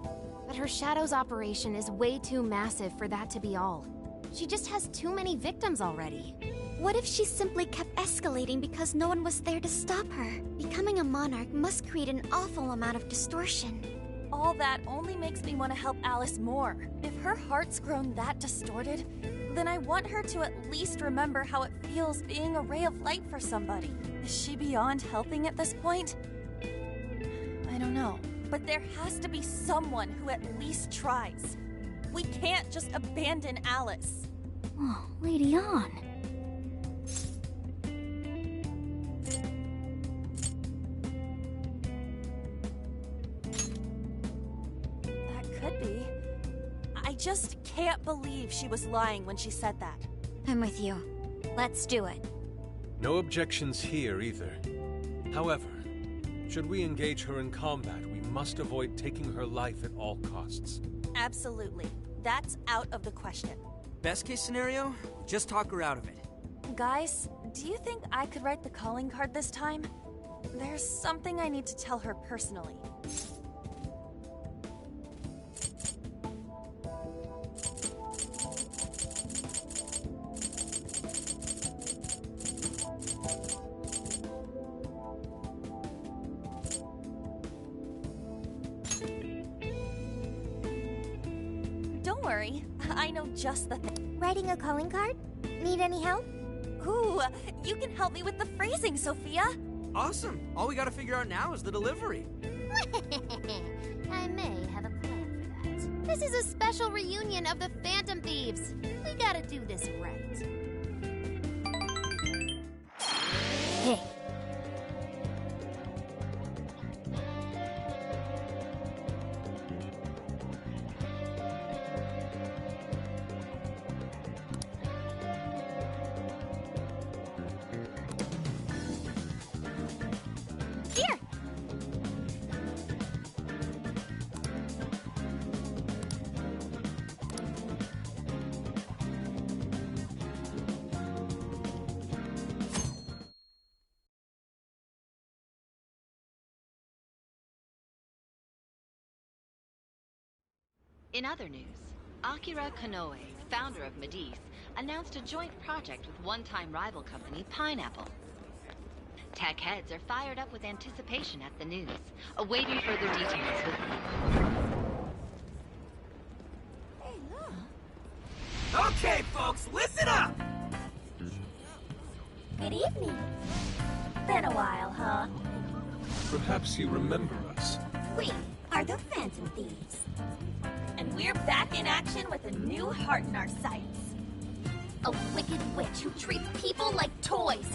Speaker 7: But her Shadow's operation is way too massive for that to be all. She just has too many victims already.
Speaker 11: What if she simply kept escalating because no one was there to stop her? Becoming a monarch must create an awful amount of distortion.
Speaker 10: All that only makes me want to help Alice more. If her heart's grown that distorted, then I want her to at least remember how it feels being a ray of light for somebody. Is she beyond helping at this point? I don't know. But there has to be someone who at least tries. We can't just abandon Alice.
Speaker 11: Oh, Lady Ann.
Speaker 10: That could be. I just can't believe she was lying when she said that.
Speaker 13: I'm with you. Let's do it.
Speaker 5: No objections here either. However, should we engage her in combat, we must avoid taking her life at all costs.
Speaker 10: Absolutely. That's out of the question.
Speaker 8: Best case scenario, just talk her out of it.
Speaker 10: Guys, do you think I could write the calling card this time? There's something I need to tell her personally. Don't worry, I know just the thing.
Speaker 11: Writing a calling card? Need any help?
Speaker 10: Ooh, you can help me with the phrasing, Sophia.
Speaker 8: Awesome. All we gotta figure out now is the delivery.
Speaker 7: I may have a plan for that. This is a special reunion of the Phantom Thieves. We gotta do this right.
Speaker 11: Hey.
Speaker 7: Here!
Speaker 17: In other news, Akira Konoe, founder of Medice, announced a joint project with one-time rival company Pineapple. Tech heads are fired up with anticipation at the news, awaiting further details with...
Speaker 8: Okay, folks, listen up!
Speaker 16: Good evening. Been a while, huh?
Speaker 5: Perhaps you remember us.
Speaker 16: We are the Phantom Thieves.
Speaker 10: And we're back in action with a new heart in our sights.
Speaker 1: A wicked witch who treats people like toys.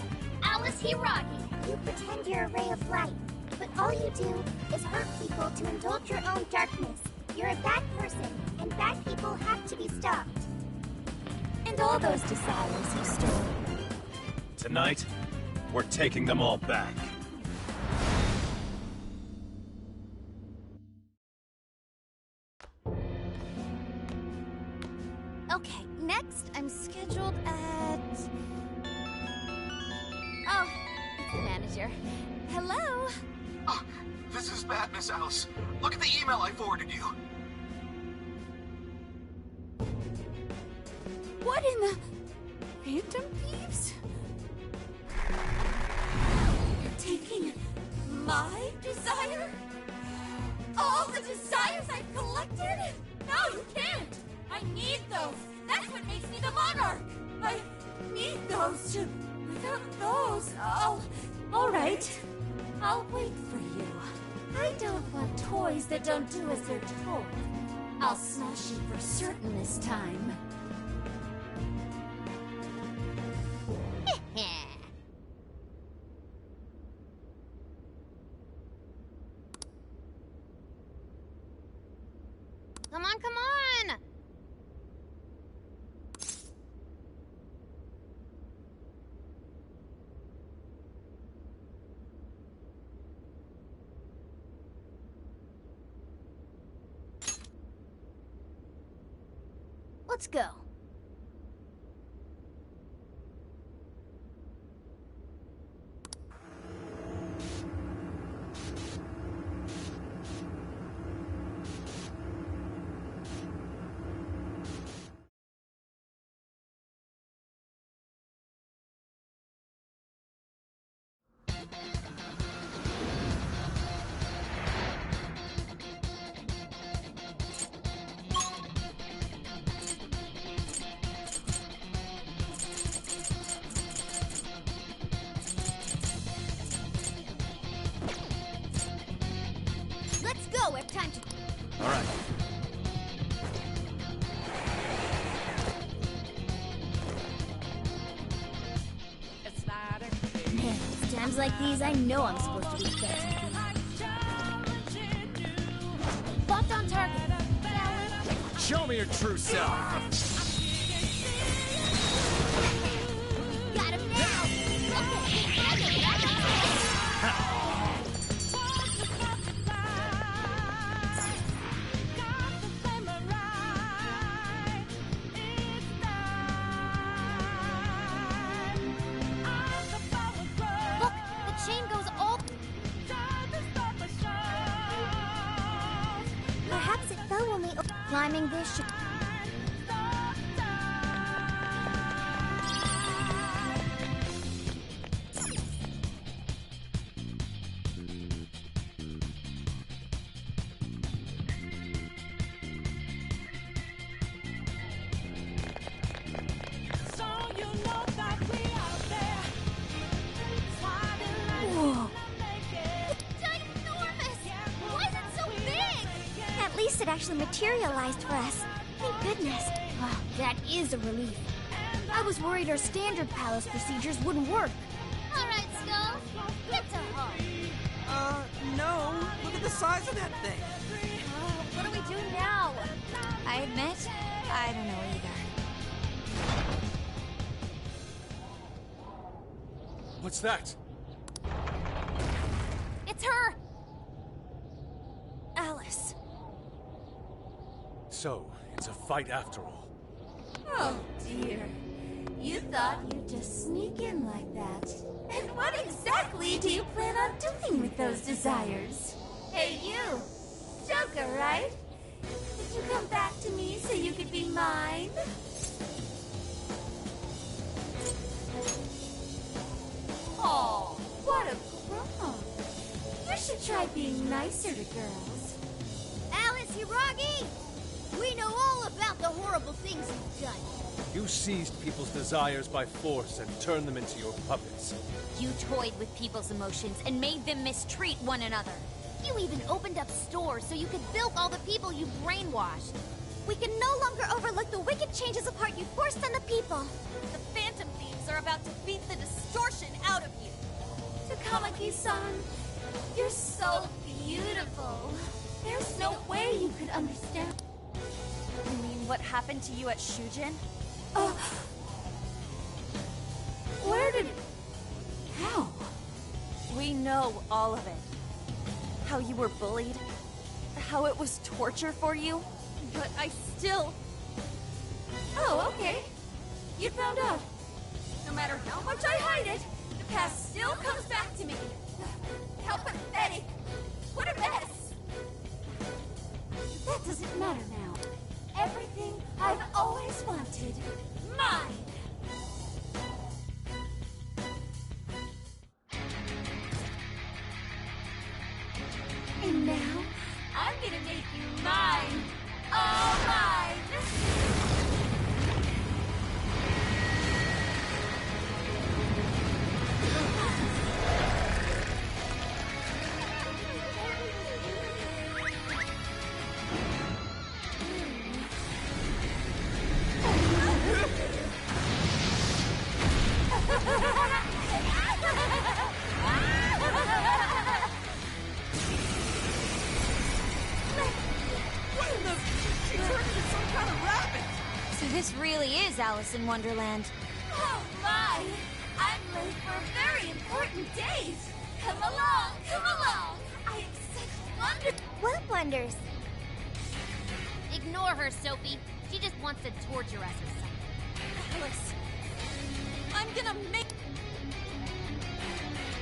Speaker 1: Alice Hiragi.
Speaker 11: You pretend you're a ray of light, but all you do is hurt people to indulge your own darkness. You're a bad person, and bad people have to be stopped.
Speaker 16: And all those desires you stole.
Speaker 9: Tonight, we're taking them all back.
Speaker 7: Okay, next I'm scheduled at... Oh, it's the manager. Hello?
Speaker 4: Ah, this is bad, Miss Alice. Look at the email I forwarded you.
Speaker 10: What in the... Phantom Thieves? You're taking my desire? All the desires I've collected?
Speaker 6: Monarch! I need those to... Without those, all right. I'll wait for you. I don't want toys that don't do as they're told. I'll smash it for certain this time.
Speaker 7: Come on, come on!
Speaker 11: Let's go.
Speaker 7: Let's go! We have time to...
Speaker 5: All right.
Speaker 11: Man, it's times like these I know I'm supposed to be catching things.
Speaker 7: Locked on target.
Speaker 9: Show me your true self.
Speaker 7: Got him now! Look, the chain goes all...
Speaker 11: Perhaps it fell when we... Climbing this should... Whoa.
Speaker 7: Ginormous! Why is it so big?
Speaker 11: At least it actually materialized for us. Thank goodness. Wow, that is a relief. I was worried our standard palace procedures wouldn't work.
Speaker 7: All right, Skull. Get to home.
Speaker 8: No. Look at the size of that thing.
Speaker 10: What do we do now?
Speaker 13: I admit, I don't know either.
Speaker 5: What's that?
Speaker 7: It's her!
Speaker 10: Alice.
Speaker 5: So, it's a fight after all.
Speaker 6: Oh, dear. You thought you'd just sneak in like that. And what exactly do you plan on doing with those desires? Hey, you! Joker, right? Did you come back to me so you could be mine? Oh, what a grump. You should try being nicer to girls.
Speaker 7: Alice Hiragi! We know all about the horrible things you've done.
Speaker 5: You seized people's desires by force and turned them into your puppets.
Speaker 13: You toyed with people's emotions and made them mistreat one another.
Speaker 7: You even opened up stores so you could bilk all the people you brainwashed. We can no longer overlook the wicked changes of heart you forced on the people.
Speaker 10: The Phantom Thieves are about to beat the distortion out of you.
Speaker 6: Takamaki-san, you're so beautiful. There's no way you could understand.
Speaker 10: You mean what happened to you at Shujin?
Speaker 6: Where did... How?
Speaker 10: We know all of it. How you were bullied, how it was torture for you, but I still...
Speaker 6: Oh, okay. You found out. No matter how much I hide it, the past still comes back to me. How pathetic. What a mess. That doesn't matter now. Everything I've always wanted. Mine. And now, I'm gonna make you mine. All mine.
Speaker 16: kind of rabbit!
Speaker 13: So this really is Alice in Wonderland.
Speaker 6: Oh my! I'm late for a very important date! Come along, come along! I am such wonder...
Speaker 1: What wonders?
Speaker 7: Ignore her, Sophie. She just wants to torture us or something.
Speaker 10: Alice, I'm gonna make...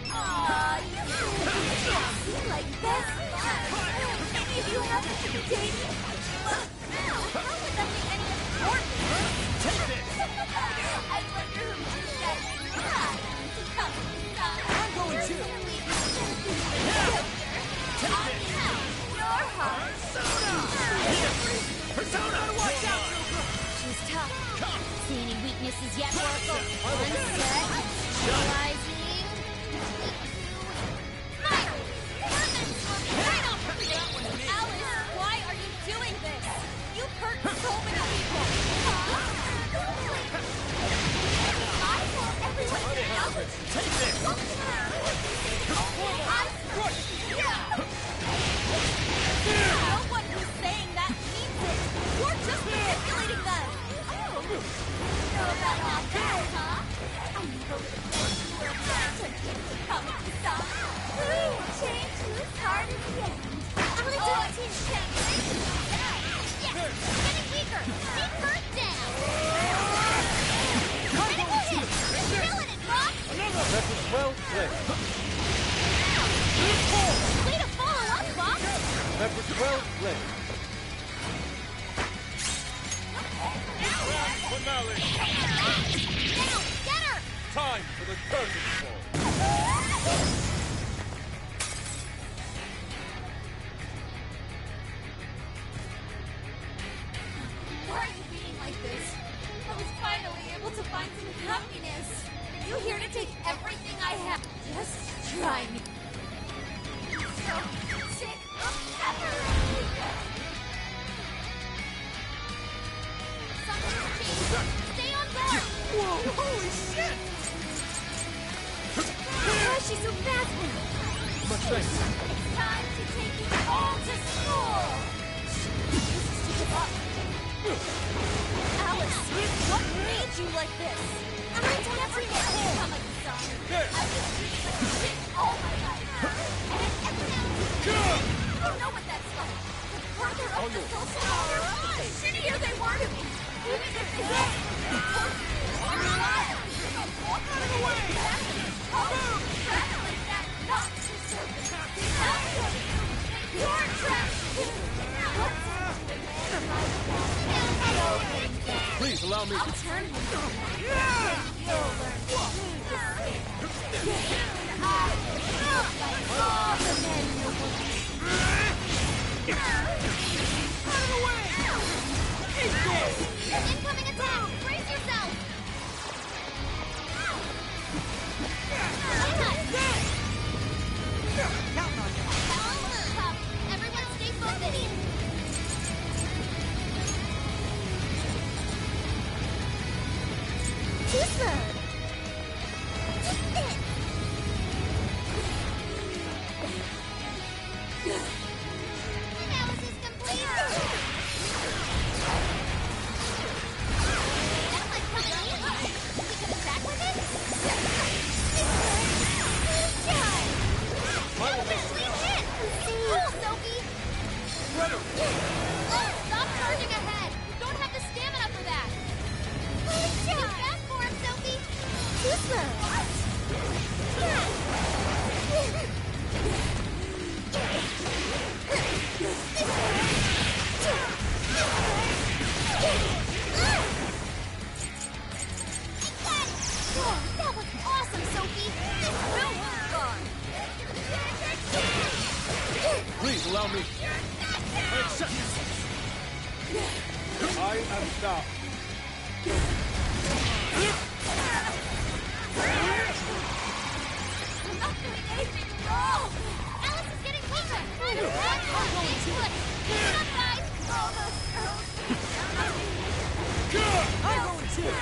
Speaker 6: Aww, you don't seem like this. Any of you happen to be dating? How would that be any importance?
Speaker 9: Take this!
Speaker 6: I wonder who you guys are.
Speaker 9: I'm going to! Take this!
Speaker 6: Your heart.
Speaker 9: Persona! Watch out!
Speaker 7: She's tough. See any weaknesses yet, Oracle? Unset. Realizing. Fire! Permanent smoke right off her face!
Speaker 10: Alice, why are you doing this? You've hurt so many people!
Speaker 6: I want everyone to know.
Speaker 9: Take this!
Speaker 10: No one who's saying that means it! You're just manipulating them!
Speaker 6: Oh, know about all that, huh? I know you were a comic song. Who changed whose heart in the end?
Speaker 7: Yes! Getting weaker! Keep her down! Critical hit! Killing it, Rock!
Speaker 5: That was well played.
Speaker 7: Way to follow up, Rock!
Speaker 5: That was well played.
Speaker 9: Finale!
Speaker 7: Down! Get her!
Speaker 9: Time for the curtain call.
Speaker 10: Why are you being like this? I was finally able to find some happiness. Are you here to take everything I have? Just try me.
Speaker 6: So sick of separating.
Speaker 7: Something's changed! Stay on guard!
Speaker 9: Whoa, holy shit!
Speaker 1: Why is she so fast now?
Speaker 5: Much thanks.
Speaker 6: It's time to take you all to school.
Speaker 10: Alice, what made you like this?
Speaker 6: I'm going to never get home. Comic song. I've been doing such shit all my life. And now, you know what that's like. The further up the social ladder, the shittier they were to me. Even if they did. Out of the way! Translate that not to surface. You're trapped.
Speaker 5: Please allow me.
Speaker 6: I'll turn him. You'll learn. Like all the men you
Speaker 9: Out of the way! Eat this!
Speaker 7: Incoming attack! Brace yourself!
Speaker 9: Counting on you.
Speaker 7: Everyone stay focused!
Speaker 1: Too slow.
Speaker 7: Analysis complete! That's like coming in! We could attack with it? Hit! Cool, Sophie! Stop charging ahead! You don't have the stamina for that! Too fast for him, Sophie!
Speaker 1: Too slow.
Speaker 7: That was awesome, Sophie!
Speaker 5: Please allow me.
Speaker 9: Accept.
Speaker 5: I am stopped.
Speaker 6: I'm not doing anything wrong.
Speaker 7: Alice is getting weaker! Keep it up, guys!
Speaker 6: All those girls.
Speaker 9: I'm going to!
Speaker 10: Is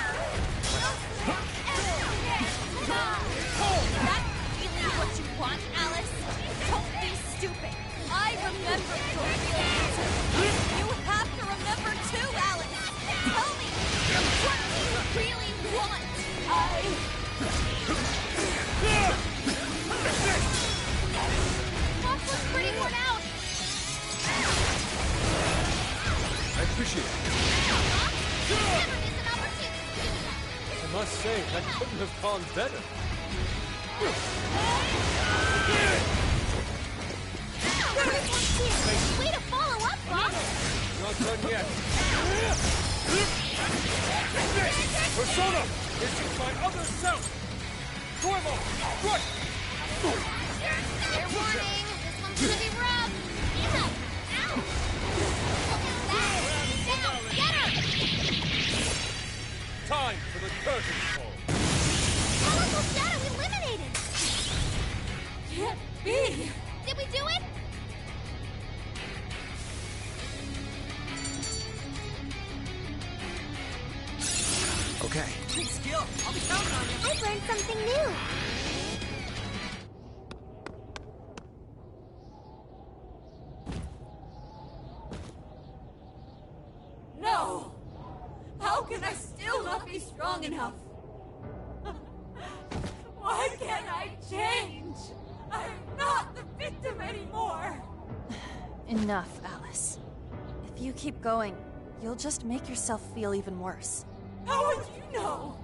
Speaker 10: that really what you want, Alice? Don't be stupid. I remember your real answer. You have to remember too, Alice.
Speaker 5: appreciate it.
Speaker 1: Never miss an opportunity.
Speaker 5: I must say, that couldn't have gone better.
Speaker 1: Way to follow up, Bob.
Speaker 5: Not done yet. Persona! This is my other self! Dormo! Right!
Speaker 1: Fair warning. This one's gonna be rough. Ow! Down! Get her!
Speaker 5: Time for the curtain call.
Speaker 1: Colossal Shadow eliminated!
Speaker 6: Can't be!
Speaker 1: Did we do it?
Speaker 8: Okay.
Speaker 9: Big skill. I'll be counting on you.
Speaker 1: I learned something new.
Speaker 6: No! How can I still not be strong enough? Why can't I change? I'm not the victim anymore!
Speaker 10: Enough, Alice. If you keep going, you'll just make yourself feel even worse.
Speaker 6: How would you know?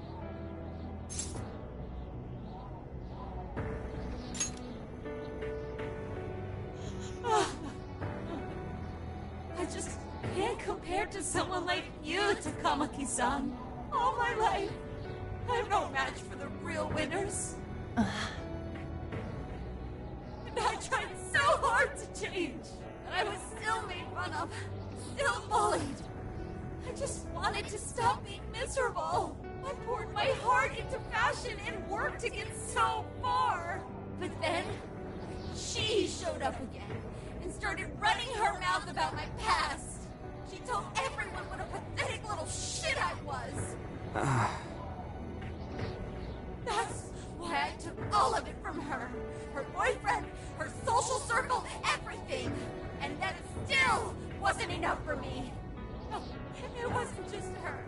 Speaker 6: I just can't compare to someone like you, Takamaki-san. All my life, I'm no match for the real winners. And I tried so hard to change, but I was still made fun of, still bullied. I just wanted to stop being miserable. I poured my heart into fashion and worked to get so far. But then, she showed up again and started running her mouth about my past. She told everyone what a pathetic little shit I was. That's why I took all of it from her. Her boyfriend, her social circle, everything. And that still wasn't enough for me. It wasn't just her.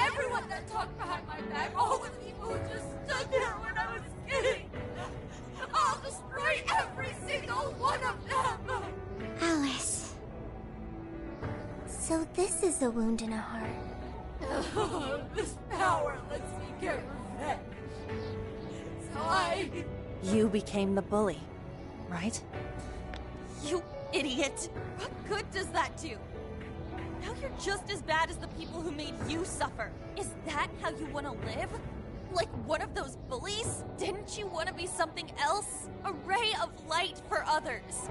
Speaker 6: Everyone that talked behind my back, all the people who just stood there when I was kidding. I'll destroy every single one of them.
Speaker 1: Alice. So this is the wound in a heart.
Speaker 6: This power lets me get revenge. So
Speaker 10: You became the bully, right? You idiot! What good does that do? Now you're just as bad as the people who made you suffer. Is that how you want to live? Like one of those bullies? Didn't you want to be something else? A ray of light for others.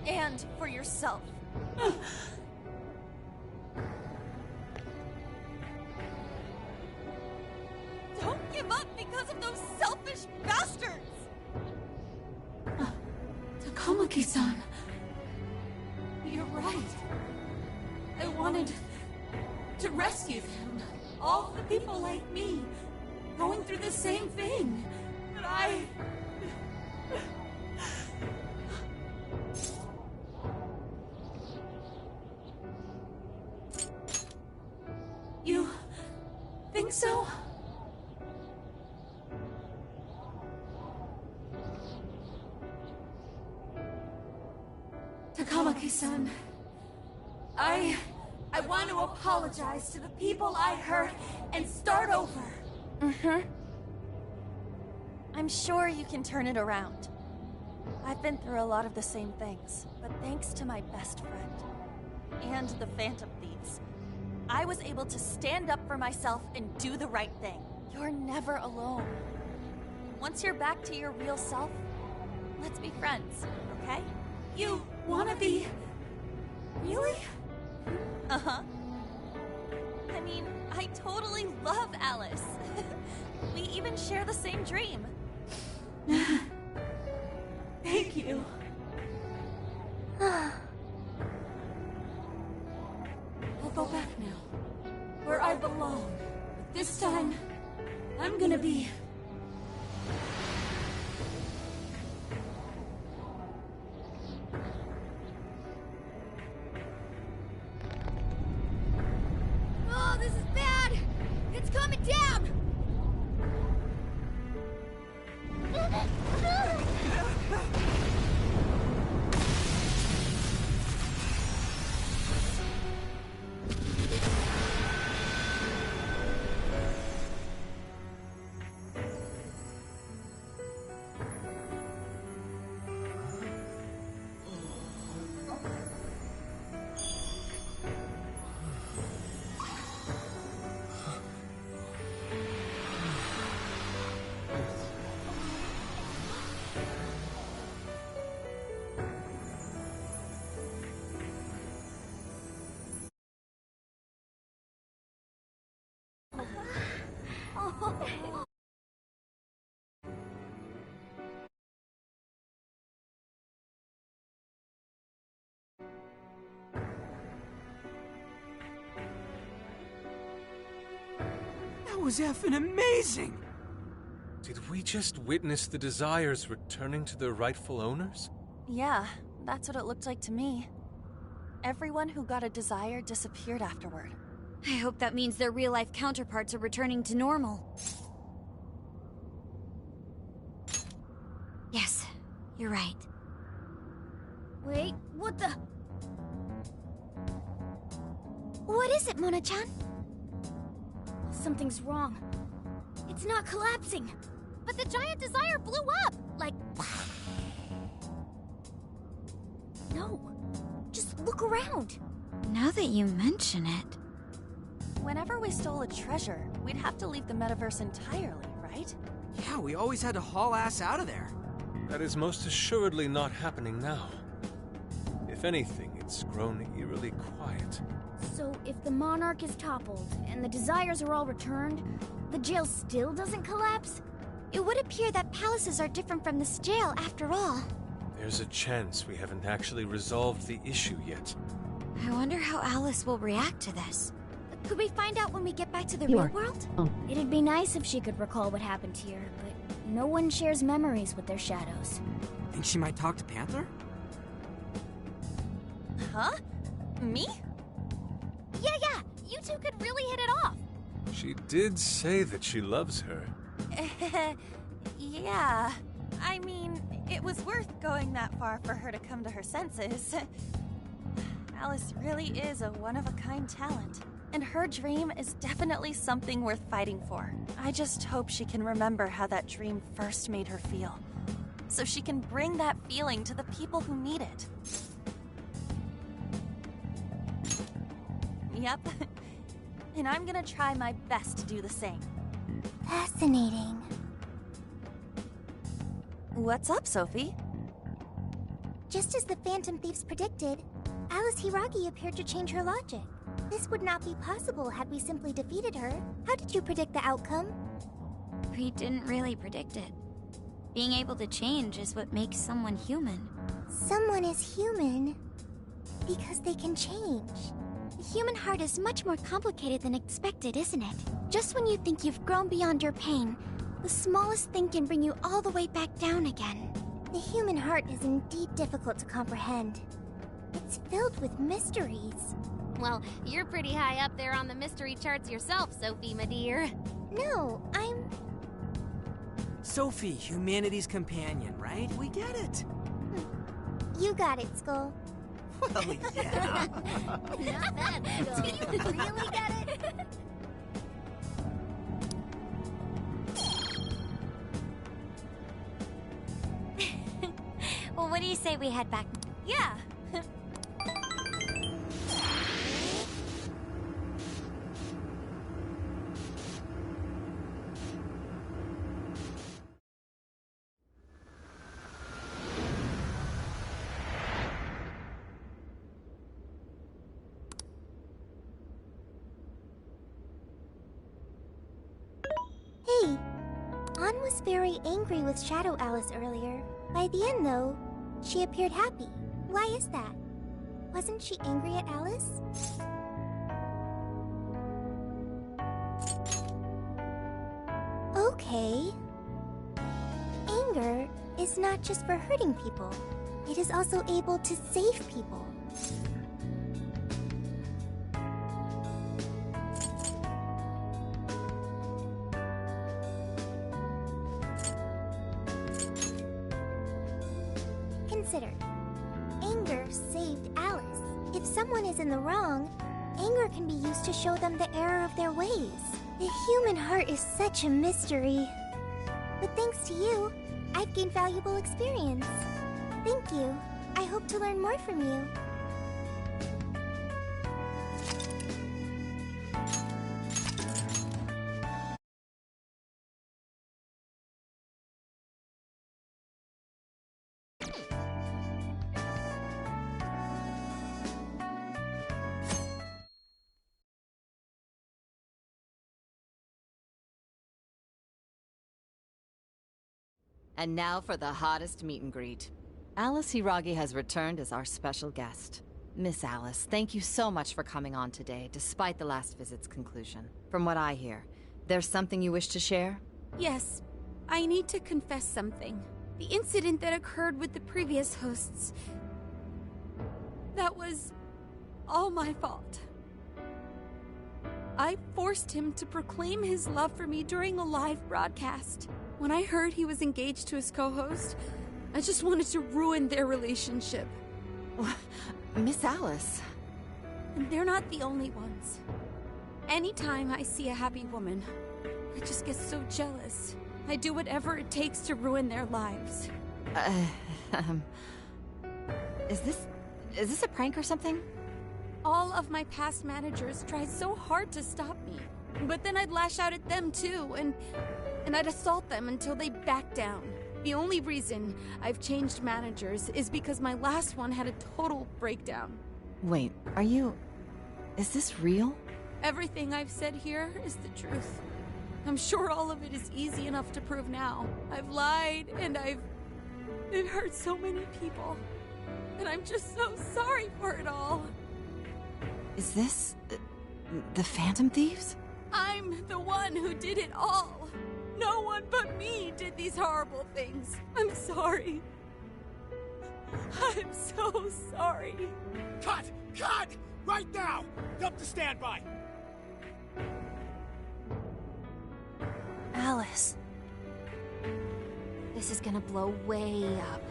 Speaker 10: And for yourself. Don't give up because of those selfish bastards!
Speaker 6: Takamaki-san. You're right. I wanted to rescue them. All the people like me, going through the same thing. But You think so? Takamaki-san, I want to apologize to the people I hurt and start over.
Speaker 10: I'm sure you can turn it around. I've been through a lot of the same things, but thanks to my best friend and the Phantom Thieves, I was able to stand up for myself and do the right thing. You're never alone. Once you're back to your real self, let's be friends, okay?
Speaker 6: You wanna be... Really?
Speaker 10: Uh-huh. I mean, I totally love Alice. We even share the same dream.
Speaker 6: Thank you. I'll go back now, where I belong. But this time, I'm gonna be...
Speaker 1: Oh, this is bad! It's coming down!
Speaker 8: That was effing amazing!
Speaker 5: Did we just witness the Desires returning to their rightful owners?
Speaker 10: Yeah, that's what it looked like to me. Everyone who got a Desire disappeared afterward.
Speaker 13: I hope that means their real-life counterparts are returning to normal. Yes, you're right.
Speaker 11: Wait, what the? What is it, Mona-chan? Something's wrong. It's not collapsing.
Speaker 7: But the giant Desire blew up! Like...
Speaker 11: No. Just look around.
Speaker 13: Now that you mention it...
Speaker 10: Whenever we stole a treasure, we'd have to leave the metaverse entirely, right?
Speaker 8: Yeah, we always had to haul ass out of there.
Speaker 5: That is most assuredly not happening now. If anything, it's grown eerily quiet.
Speaker 11: So if the Monarch is toppled, and the Desires are all returned, the jail still doesn't collapse?
Speaker 13: It would appear that palaces are different from this jail, after all.
Speaker 5: There's a chance we haven't actually resolved the issue yet.
Speaker 13: I wonder how Alice will react to this.
Speaker 11: Could we find out when we get back to the
Speaker 12: You
Speaker 11: real
Speaker 12: are.
Speaker 11: world?
Speaker 12: Oh.
Speaker 11: It'd be nice if she could recall what happened here, but no one shares memories with their shadows.
Speaker 8: Think she might talk to Panther?
Speaker 10: Huh? Me?
Speaker 7: Yeah, you two could really hit it off.
Speaker 5: She did say that she loves her.
Speaker 10: Yeah. I mean, it was worth going that far for her to come to her senses. Alice really is a one-of-a-kind talent. And her dream is definitely something worth fighting for. I just hope she can remember how that dream first made her feel. So she can bring that feeling to the people who need it. Yep. And I'm gonna try my best to do the same.
Speaker 11: Fascinating.
Speaker 10: What's up, Sophie?
Speaker 1: Just as the Phantom Thieves predicted, Alice Hiragi appeared to change her logic. This would not be possible had we simply defeated her. How did you predict the outcome?
Speaker 13: We didn't really predict it. Being able to change is what makes someone human.
Speaker 1: Someone is human because they can change. The human heart is much more complicated than expected, isn't it? Just when you think you've grown beyond your pain, the smallest thing can bring you all the way back down again. The human heart is indeed difficult to comprehend. It's filled with mysteries.
Speaker 7: Well, you're pretty high up there on the mystery charts yourself, Sophie, my dear.
Speaker 1: No, I'm...
Speaker 8: Sophie, humanity's companion, right? We get it.
Speaker 1: You got it, Skull.
Speaker 8: Well, yeah.
Speaker 1: Not bad, Skull. Do you really get it?
Speaker 13: Well, what do you say we head back?
Speaker 10: Yeah.
Speaker 1: Hey, Ann was very angry with Shadow Alice earlier. By the end, though, she appeared happy. Why is that? Wasn't she angry at Alice? Okay. Anger is not just for hurting people. It is also able to save people. Consider. Anger saved Alice. If someone is in the wrong, anger can be used to show them the error of their ways. The human heart is such a mystery. But thanks to you, I've gained valuable experience. Thank you. I hope to learn more from you.
Speaker 18: And now for the hottest meet and greet. Alice Hiragi has returned as our special guest. Miss Alice, thank you so much for coming on today, despite the last visit's conclusion. From what I hear, there's something you wish to share?
Speaker 19: Yes. I need to confess something. The incident that occurred with the previous hosts... that was... all my fault. I forced him to proclaim his love for me during a live broadcast. When I heard he was engaged to his co-host, I just wanted to ruin their relationship.
Speaker 18: Miss Alice...
Speaker 19: And they're not the only ones. Anytime I see a happy woman, I just get so jealous. I do whatever it takes to ruin their lives.
Speaker 18: Is this a prank or something?
Speaker 19: All of my past managers tried so hard to stop me. But then I'd lash out at them too, and I'd assault them until they backed down. The only reason I've changed managers is because my last one had a total breakdown.
Speaker 18: Wait, is this real?
Speaker 19: Everything I've said here is the truth. I'm sure all of it is easy enough to prove now. I've lied, and it hurt so many people. And I'm just so sorry for it all.
Speaker 18: Is this... the Phantom Thieves?
Speaker 19: I'm the one who did it all. No one but me did these horrible things. I'm sorry. I'm so sorry.
Speaker 9: Cut! Cut! Right now! Jump to standby!
Speaker 10: Alice.
Speaker 7: This is gonna blow way up.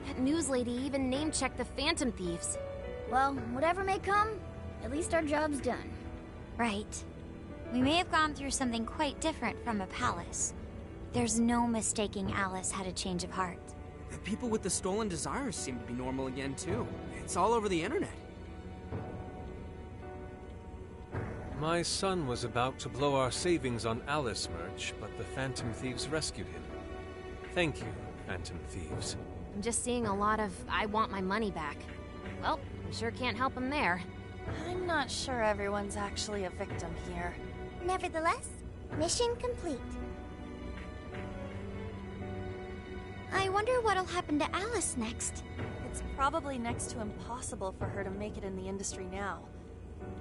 Speaker 7: That news lady even name-checked the Phantom Thieves.
Speaker 11: Well, whatever may come, at least our job's done.
Speaker 13: Right. We may have gone through something quite different from a palace. There's no mistaking Alice had a change of heart.
Speaker 8: The people with the stolen desires seem to be normal again, too. It's all over the internet.
Speaker 5: My son was about to blow our savings on Alice merch, but the Phantom Thieves rescued him. Thank you, Phantom Thieves.
Speaker 7: I'm just seeing a lot of I want my money back. Well, we sure can't help him there.
Speaker 10: I'm not sure everyone's actually a victim here.
Speaker 1: Nevertheless, mission complete.
Speaker 13: I wonder what'll happen to Alice next.
Speaker 10: It's probably next to impossible for her to make it in the industry now.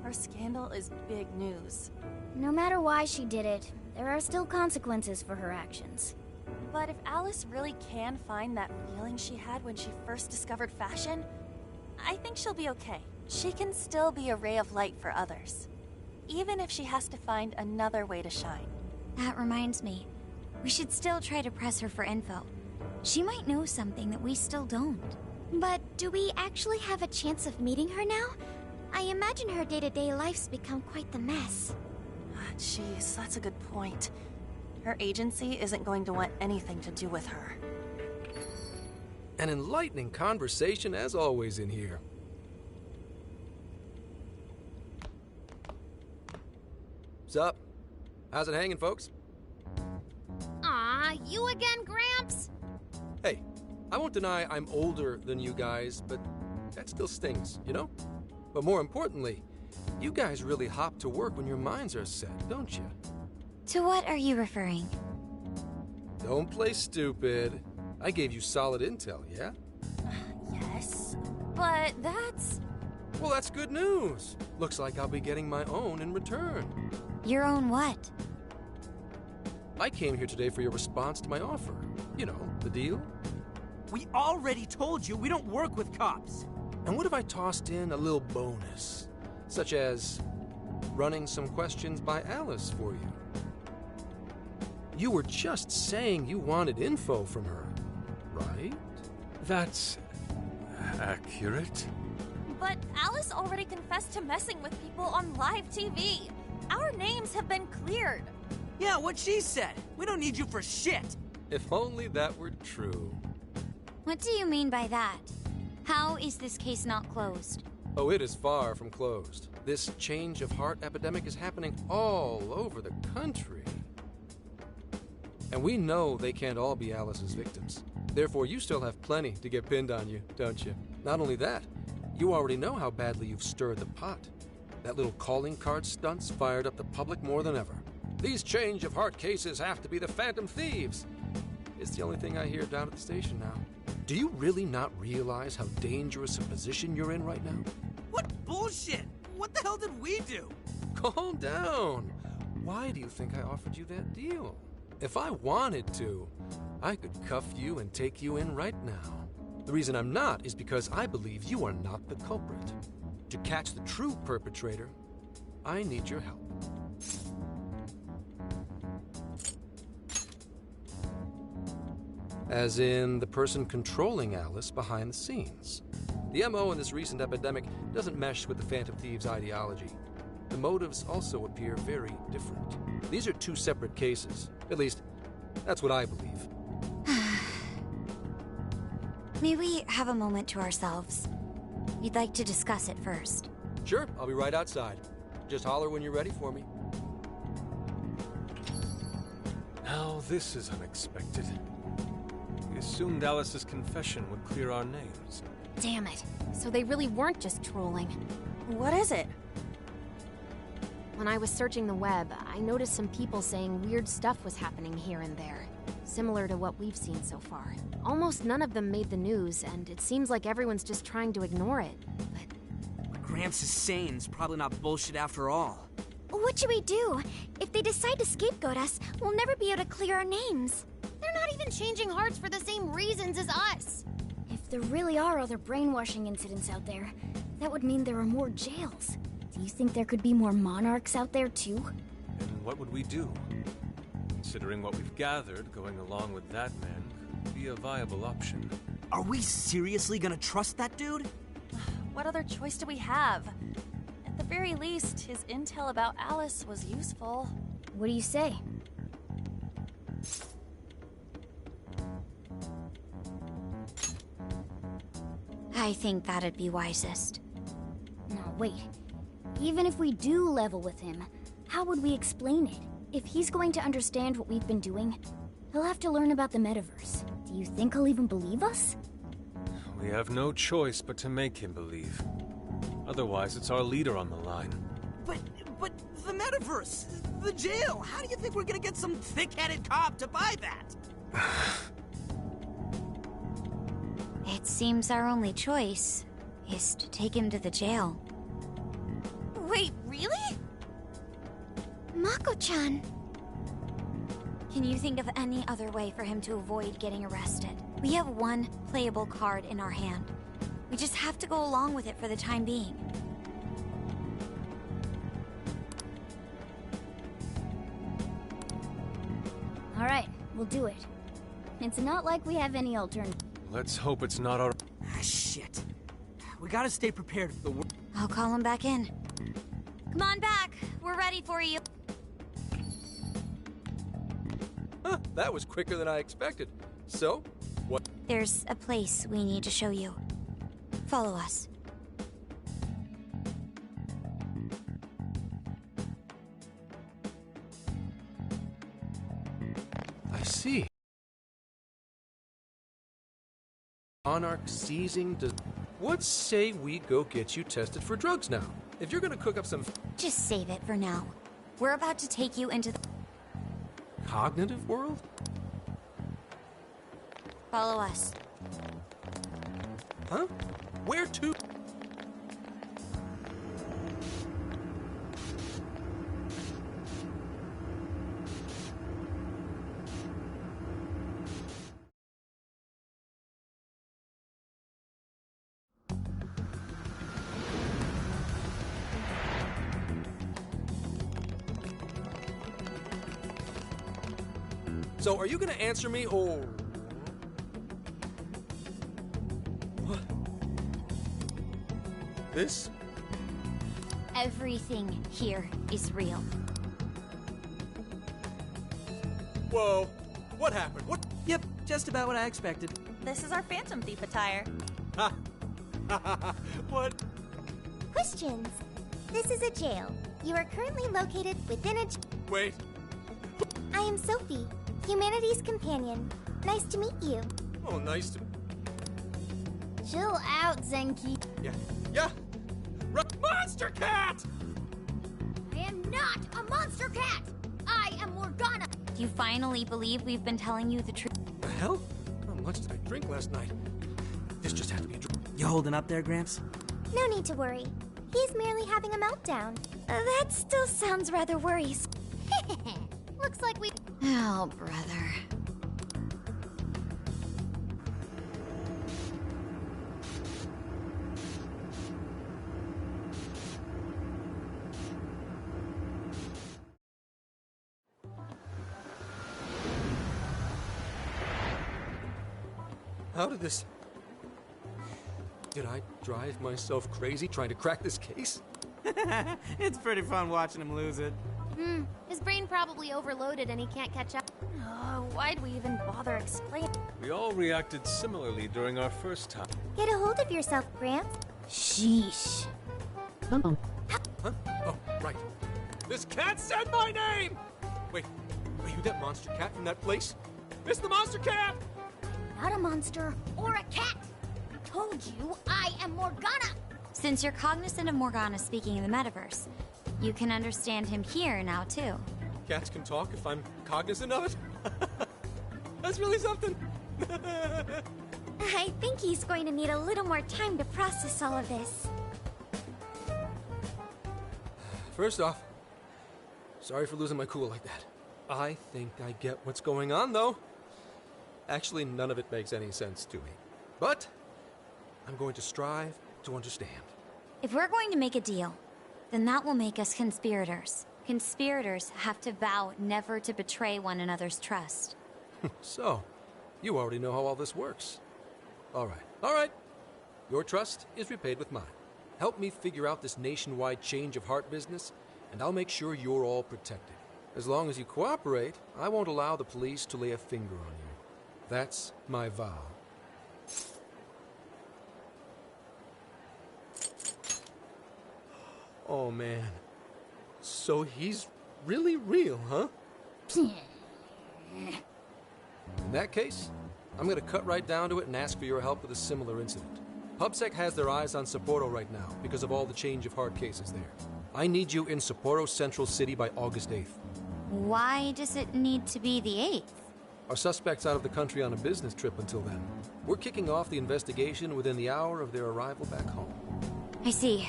Speaker 10: Her scandal is big news.
Speaker 11: No matter why she did it, there are still consequences for her actions.
Speaker 10: But if Alice really can find that feeling she had when she first discovered fashion, I think she'll be okay. She can still be a ray of light for others, even if she has to find another way to shine.
Speaker 13: That reminds me, we should still try to press her for info. She might know something that we still don't.
Speaker 1: But do we actually have a chance of meeting her now? I imagine her day-to-day life's become quite the mess.
Speaker 10: Jeez, that's a good point. Her agency isn't going to want anything to do with her.
Speaker 14: An enlightening conversation as always in here. What's up? How's it hanging, folks?
Speaker 7: Aw, you again, Gramps?
Speaker 14: Hey, I won't deny I'm older than you guys, but that still stings, you know? But more importantly, you guys really hop to work when your minds are set, don't you?
Speaker 13: To what are you referring?
Speaker 14: Don't play stupid. I gave you solid intel, yeah?
Speaker 10: Yes, but that's...
Speaker 14: Well, that's good news. Looks like I'll be getting my own in return.
Speaker 13: Your own what?
Speaker 14: I came here today for your response to my offer. You know, the deal.
Speaker 8: We already told you we don't work with cops.
Speaker 14: And what if I tossed in a little bonus? Such as running some questions by Alice for you. You were just saying you wanted info from her, right?
Speaker 5: That's... accurate?
Speaker 10: But Alice already confessed to messing with people on live TV. Our names have been cleared.
Speaker 8: Yeah, what she said. We don't need you for shit.
Speaker 14: If only that were true.
Speaker 13: What do you mean by that? How is this case not closed?
Speaker 14: Oh, it is far from closed. This change of heart epidemic is happening all over the country. And we know they can't all be Alice's victims. Therefore, you still have plenty to get pinned on you, don't you? Not only that, you already know how badly you've stirred the pot. That little calling card stunt's fired up the public more than ever. These change of heart cases have to be the Phantom Thieves. It's the only thing I hear down at the station now. Do you really not realize how dangerous a position you're in right now?
Speaker 9: What bullshit? What the hell did we do?
Speaker 14: Calm down. Why do you think I offered you that deal? If I wanted to, I could cuff you and take you in right now. The reason I'm not is because I believe you are not the culprit. To catch the true perpetrator, I need your help. As in the person controlling Alice behind the scenes. The MO in this recent epidemic doesn't mesh with the Phantom Thieves' ideology. The motives also appear very different. These are two separate cases. At least, that's what I believe.
Speaker 13: May we have a moment to ourselves? We'd like to discuss it first.
Speaker 14: Sure, I'll be right outside. Just holler when you're ready for me.
Speaker 5: Now this is unexpected. We assumed Alice's confession would clear our names.
Speaker 7: Damn it. So they really weren't just trolling.
Speaker 10: What is it?
Speaker 7: When I was searching the web, I noticed some people saying weird stuff was happening here and there. Similar to what we've seen so far. Almost none of them made the news, and it seems like everyone's just trying to ignore it.
Speaker 8: What Gramps is saying is probably not bullshit after all.
Speaker 1: What should we do? If they decide to scapegoat us, we'll never be able to clear our names.
Speaker 7: They're not even changing hearts for the same reasons as us.
Speaker 11: If there really are other brainwashing incidents out there, that would mean there are more jails. Do you think there could be more monarchs out there too?
Speaker 5: And what would we do? Considering what we've gathered, going along with that man could be a viable option.
Speaker 9: Are we seriously gonna trust that dude?
Speaker 10: What other choice do we have? At the very least, his intel about Alice was useful.
Speaker 11: What do you say?
Speaker 13: I think that'd be wisest.
Speaker 11: No, wait. Even if we do level with him, how would we explain it? If he's going to understand what we've been doing, he'll have to learn about the metaverse. Do you think he'll even believe us?
Speaker 5: We have no choice but to make him believe. Otherwise, it's our leader on the line.
Speaker 9: But the metaverse, the jail, how do you think we're gonna get some thick-headed cop to buy that?
Speaker 13: It seems our only choice is to take him to the jail.
Speaker 10: Wait, really?
Speaker 1: Mako-chan.
Speaker 13: Can you think of any other way for him to avoid getting arrested? We have one playable card in our hand. We just have to go along with it for the time being.
Speaker 11: All right, we'll do it. It's not like we have any alternative.
Speaker 5: Let's hope it's not our...
Speaker 9: Ah, shit. We gotta stay prepared for the worst.
Speaker 13: I'll call him back in. Come on back. We're ready for you.
Speaker 14: Huh, that was quicker than I expected. So, what?
Speaker 13: There's a place we need to show you. Follow us.
Speaker 14: I see. Monarch seizing... What say we go get you tested for drugs now? If you're gonna cook up some...
Speaker 13: Just save it for now. We're about to take you into the...
Speaker 14: cognitive world?
Speaker 13: Follow us.
Speaker 14: Huh? Where to? So, are you gonna answer me, or... What? This?
Speaker 13: Everything here is real.
Speaker 14: Whoa. What happened? What?
Speaker 9: Yep, just about what I expected.
Speaker 10: This is our Phantom Thief attire.
Speaker 14: Ha! What?
Speaker 1: Questions. This is a jail. You are currently located within a...
Speaker 14: Wait.
Speaker 1: I am Sophie, humanity's companion. Nice to meet you.
Speaker 14: Oh, nice to...
Speaker 11: Chill out, Zenki.
Speaker 14: Yeah. Monster Cat!
Speaker 11: I am not a monster cat! I am Morgana!
Speaker 13: Do you finally believe we've been telling you the truth?
Speaker 14: last night. This just had to be a dream.
Speaker 9: You holding up there, Gramps?
Speaker 1: No need to worry. He's merely having a meltdown.
Speaker 13: That still sounds rather worrisome.
Speaker 1: Looks like we...
Speaker 13: Oh, brother.
Speaker 14: How did this... Did I drive myself crazy trying to crack this case?
Speaker 9: It's pretty fun watching him lose it.
Speaker 7: His brain probably overloaded and he can't catch up.
Speaker 10: Why'd we even bother explaining?
Speaker 5: We all reacted similarly during our first time.
Speaker 1: Get a hold of yourself, Gramps.
Speaker 10: Sheesh.
Speaker 14: Huh? Oh, right. This cat said my name! Wait, are you that monster cat from that place? Mr. Monster Cat!
Speaker 1: Not a monster or a cat. I told you I am Morgana.
Speaker 13: Since you're cognizant of Morgana speaking in the metaverse, you can understand him here now, too.
Speaker 14: Cats can talk if I'm cognizant of it? That's really something.
Speaker 1: I think he's going to need a little more time to process all of this.
Speaker 14: First off, sorry for losing my cool like that. I think I get what's going on, though. Actually, none of it makes any sense to me. But I'm going to strive to understand.
Speaker 13: If we're going to make a deal, then that will make us conspirators. Conspirators have to vow never to betray one another's trust.
Speaker 14: So, you already know how all this works. All right. Your trust is repaid with mine. Help me figure out this nationwide change of heart business, and I'll make sure you're all protected. As long as you cooperate, I won't allow the police to lay a finger on you. That's my vow. Oh, man. So he's really real, huh? In that case, I'm gonna cut right down to it and ask for your help with a similar incident. PubSec has their eyes on Sapporo right now because of all the change of heart cases there. I need you in Sapporo Central City by August 8th.
Speaker 13: Why does it need to be the 8th?
Speaker 14: Our suspect's out of the country on a business trip until then. We're kicking off the investigation within the hour of their arrival back home.
Speaker 13: I see.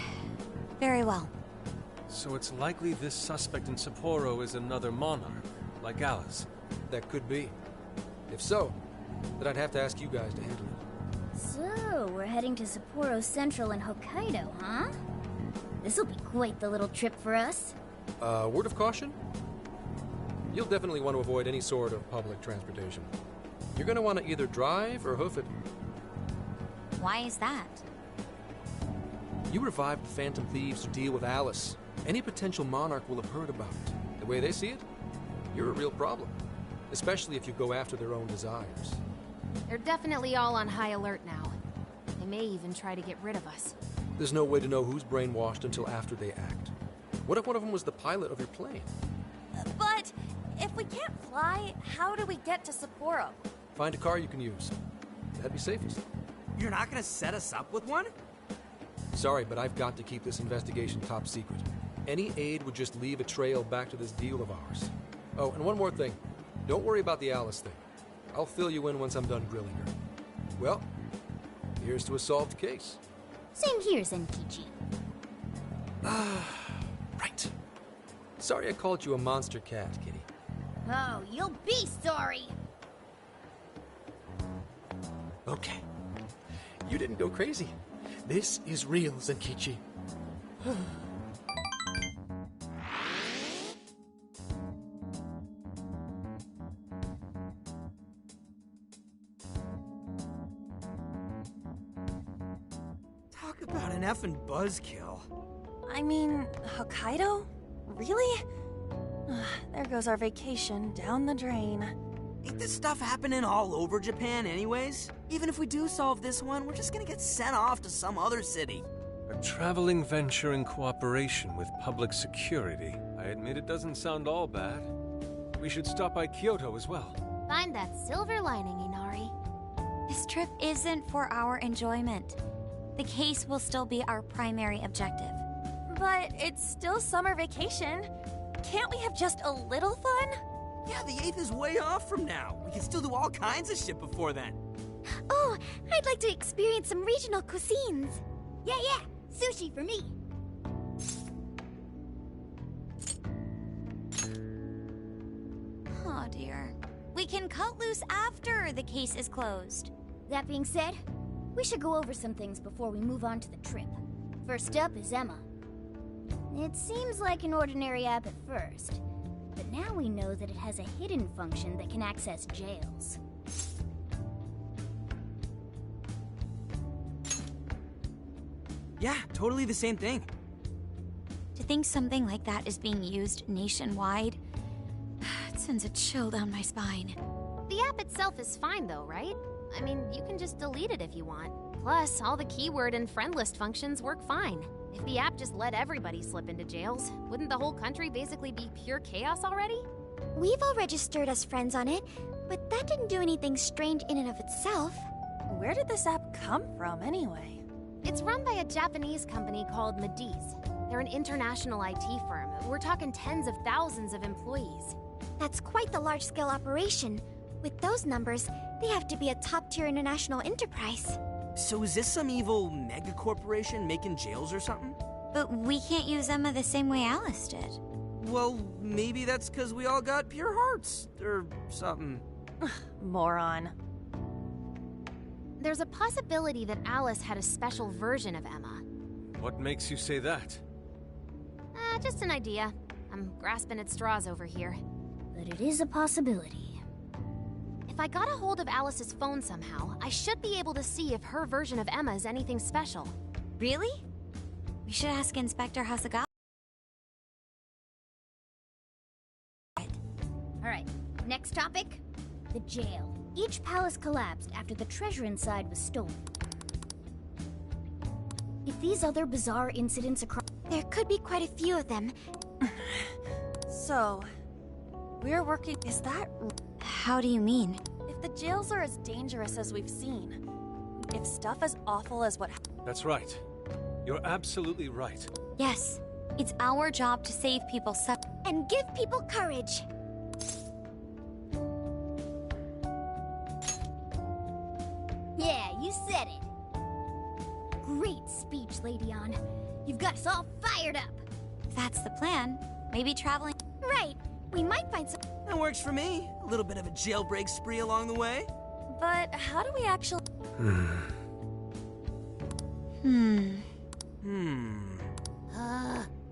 Speaker 13: Very well.
Speaker 5: So it's likely this suspect in Sapporo is another monarch, like Alice.
Speaker 14: That could be. If so, then I'd have to ask you guys to handle it.
Speaker 11: So, we're heading to Sapporo Central in Hokkaido, huh? This'll be quite the little trip for us.
Speaker 14: Word of caution? You'll definitely want to avoid any sort of public transportation. You're gonna want to either drive or hoof it.
Speaker 13: Why is that?
Speaker 14: You revived the Phantom Thieves to deal with Alice. Any potential monarch will have heard about it. The way they see it, you're a real problem. Especially if you go after their own desires.
Speaker 7: They're definitely all on high alert now. They may even try to get rid of us.
Speaker 14: There's no way to know who's brainwashed until after they act. What if one of them was the pilot of your plane?
Speaker 10: But if we can't fly, how do we get to Sapporo?
Speaker 14: Find a car you can use. That'd be safest.
Speaker 9: You're not gonna set us up with one?
Speaker 14: Sorry, but I've got to keep this investigation top secret. Any aid would just leave a trail back to this deal of ours. Oh, and one more thing. Don't worry about the Alice thing. I'll fill you in once I'm done grilling her. Well, here's to a solved case.
Speaker 11: Same here, Zenkichi.
Speaker 14: Right. Sorry I called you a monster cat, kitty.
Speaker 1: Oh, you'll be sorry.
Speaker 14: Okay. You didn't go crazy. This is real, Zenkichi.
Speaker 9: Talk about an effing buzzkill.
Speaker 10: I mean, Hokkaido? Really? There goes our vacation down the drain.
Speaker 9: Ain't this stuff happening all over Japan anyways? Even if we do solve this one, we're just gonna get sent off to some other city.
Speaker 5: A traveling venture in cooperation with public security. I admit it doesn't sound all bad. We should stop by Kyoto as well.
Speaker 1: Find that silver lining, Inari.
Speaker 13: This trip isn't for our enjoyment. The case will still be our primary objective.
Speaker 10: But it's still summer vacation. Can't we have just a little fun?
Speaker 9: Yeah, the 8th is way off from now. We can still do all kinds of shit before then.
Speaker 1: Oh, I'd like to experience some regional cuisines. Yeah, sushi for me.
Speaker 13: Oh dear. We can cut loose after the case is closed.
Speaker 11: That being said, we should go over some things before we move on to the trip. First up is Emma. It seems like an ordinary app at first, but now we know that it has a hidden function that can access jails.
Speaker 9: Yeah, totally the same thing.
Speaker 13: To think something like that is being used nationwide, it sends a chill down my spine.
Speaker 7: The app itself is fine though, right? I mean, you can just delete it if you want. Plus, all the keyword and friend list functions work fine. If the app just let everybody slip into jails, wouldn't the whole country basically be pure chaos already?
Speaker 1: We've all registered as friends on it, but that didn't do anything strange in and of itself.
Speaker 10: Where did this app come from, anyway?
Speaker 7: It's run by a Japanese company called Mediz. They're an international IT firm. We're talking tens of thousands of employees.
Speaker 1: That's quite the large-scale operation. With those numbers, they have to be a top-tier international enterprise.
Speaker 9: So is this some evil mega corporation making jails or something?
Speaker 13: But we can't use Emma the same way Alice did.
Speaker 9: Well, maybe that's because we all got pure hearts, or something.
Speaker 10: Moron.
Speaker 7: There's a possibility that Alice had a special version of Emma.
Speaker 5: What makes you say that?
Speaker 7: Just an idea. I'm grasping at straws over here.
Speaker 11: But it is a possibility.
Speaker 7: If I got a hold of Alice's phone somehow, I should be able to see if her version of Emma is anything special.
Speaker 13: Really? We should ask Inspector Hasegawa.
Speaker 11: Alright, next topic. The jail. Each palace collapsed after the treasure inside was stolen. If these other bizarre incidents across...
Speaker 1: There could be quite a few of them.
Speaker 10: So, we're working... Is that...
Speaker 13: How do you mean?
Speaker 10: If the jails are as dangerous as we've seen, if stuff as awful as what...
Speaker 5: That's right. You're absolutely right.
Speaker 13: Yes, it's our job to save people
Speaker 1: and give people courage.
Speaker 11: Yeah, you said it. Great speech, Lady Ann. You've got us all fired up.
Speaker 13: If that's the plan, maybe traveling...
Speaker 1: Right. We might find some...
Speaker 9: That works for me. A little bit of a jailbreak spree along the way.
Speaker 10: But how do we actually...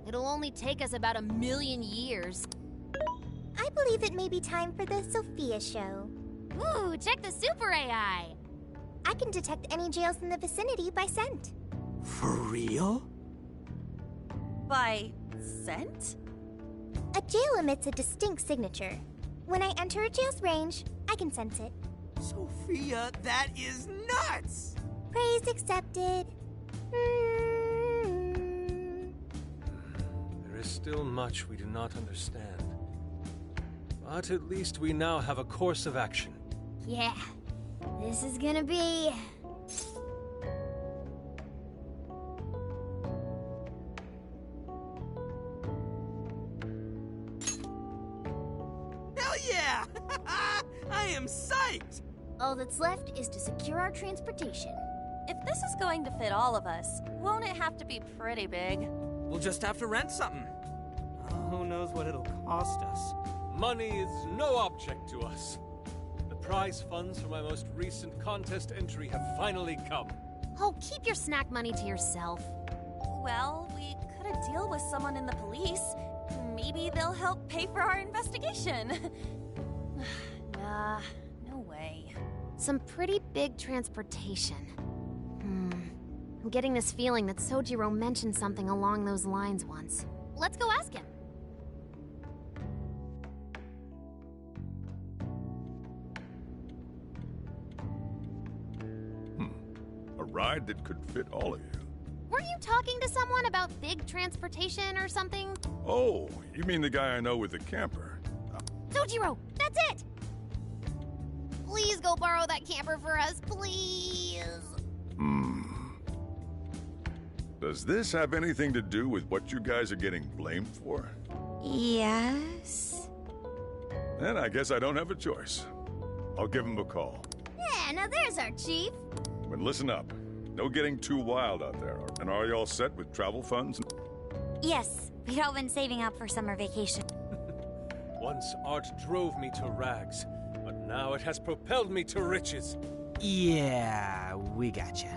Speaker 7: It'll only take us about 1,000,000 years.
Speaker 1: I believe it may be time for the Sophia show.
Speaker 7: Ooh, check the super AI!
Speaker 1: I can detect any jails in the vicinity by scent.
Speaker 9: For real?
Speaker 10: By scent?
Speaker 1: A jail emits a distinct signature. When I enter a jail's range, I can sense it.
Speaker 9: Sophia, that is nuts!
Speaker 1: Praise accepted.
Speaker 5: There is still much we do not understand. But at least we now have a course of action.
Speaker 11: Yeah, this is gonna be...
Speaker 9: Hell yeah! I am psyched!
Speaker 11: All that's left is to secure our transportation.
Speaker 10: If this is going to fit all of us, won't it have to be pretty big?
Speaker 9: We'll just have to rent something. Who knows what it'll cost us?
Speaker 5: Money is no object to us. The prize funds for my most recent contest entry have finally come.
Speaker 7: Oh, keep your snack money to yourself.
Speaker 10: Well, we could have deal with someone in the police. Maybe they'll help pay for our investigation. Nah, no way.
Speaker 7: Some pretty big transportation. I'm getting this feeling that Sojiro mentioned something along those lines once. Let's go ask him.
Speaker 20: A ride that could fit all of you.
Speaker 7: Weren't you talking to someone about big transportation or something?
Speaker 20: Oh, you mean the guy I know with the camper?
Speaker 7: Sojiro, that's it! Please go borrow that camper for us, please.
Speaker 20: Does this have anything to do with what you guys are getting blamed for?
Speaker 13: Yes.
Speaker 20: Then I guess I don't have a choice. I'll give him a call.
Speaker 11: Yeah, now there's our chief.
Speaker 20: But listen up. No getting too wild out there. And are you all set with travel funds?
Speaker 13: Yes, we'd all been saving up for summer vacation.
Speaker 5: Once art drove me to rags, but now it has propelled me to riches.
Speaker 8: Yeah, we gotcha.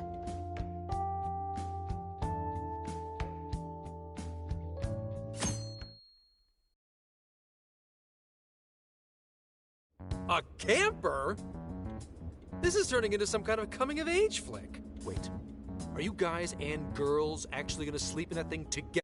Speaker 14: A camper? This is turning into some kind of coming-of-age flick. Wait, are you guys and girls actually gonna sleep in that thing together?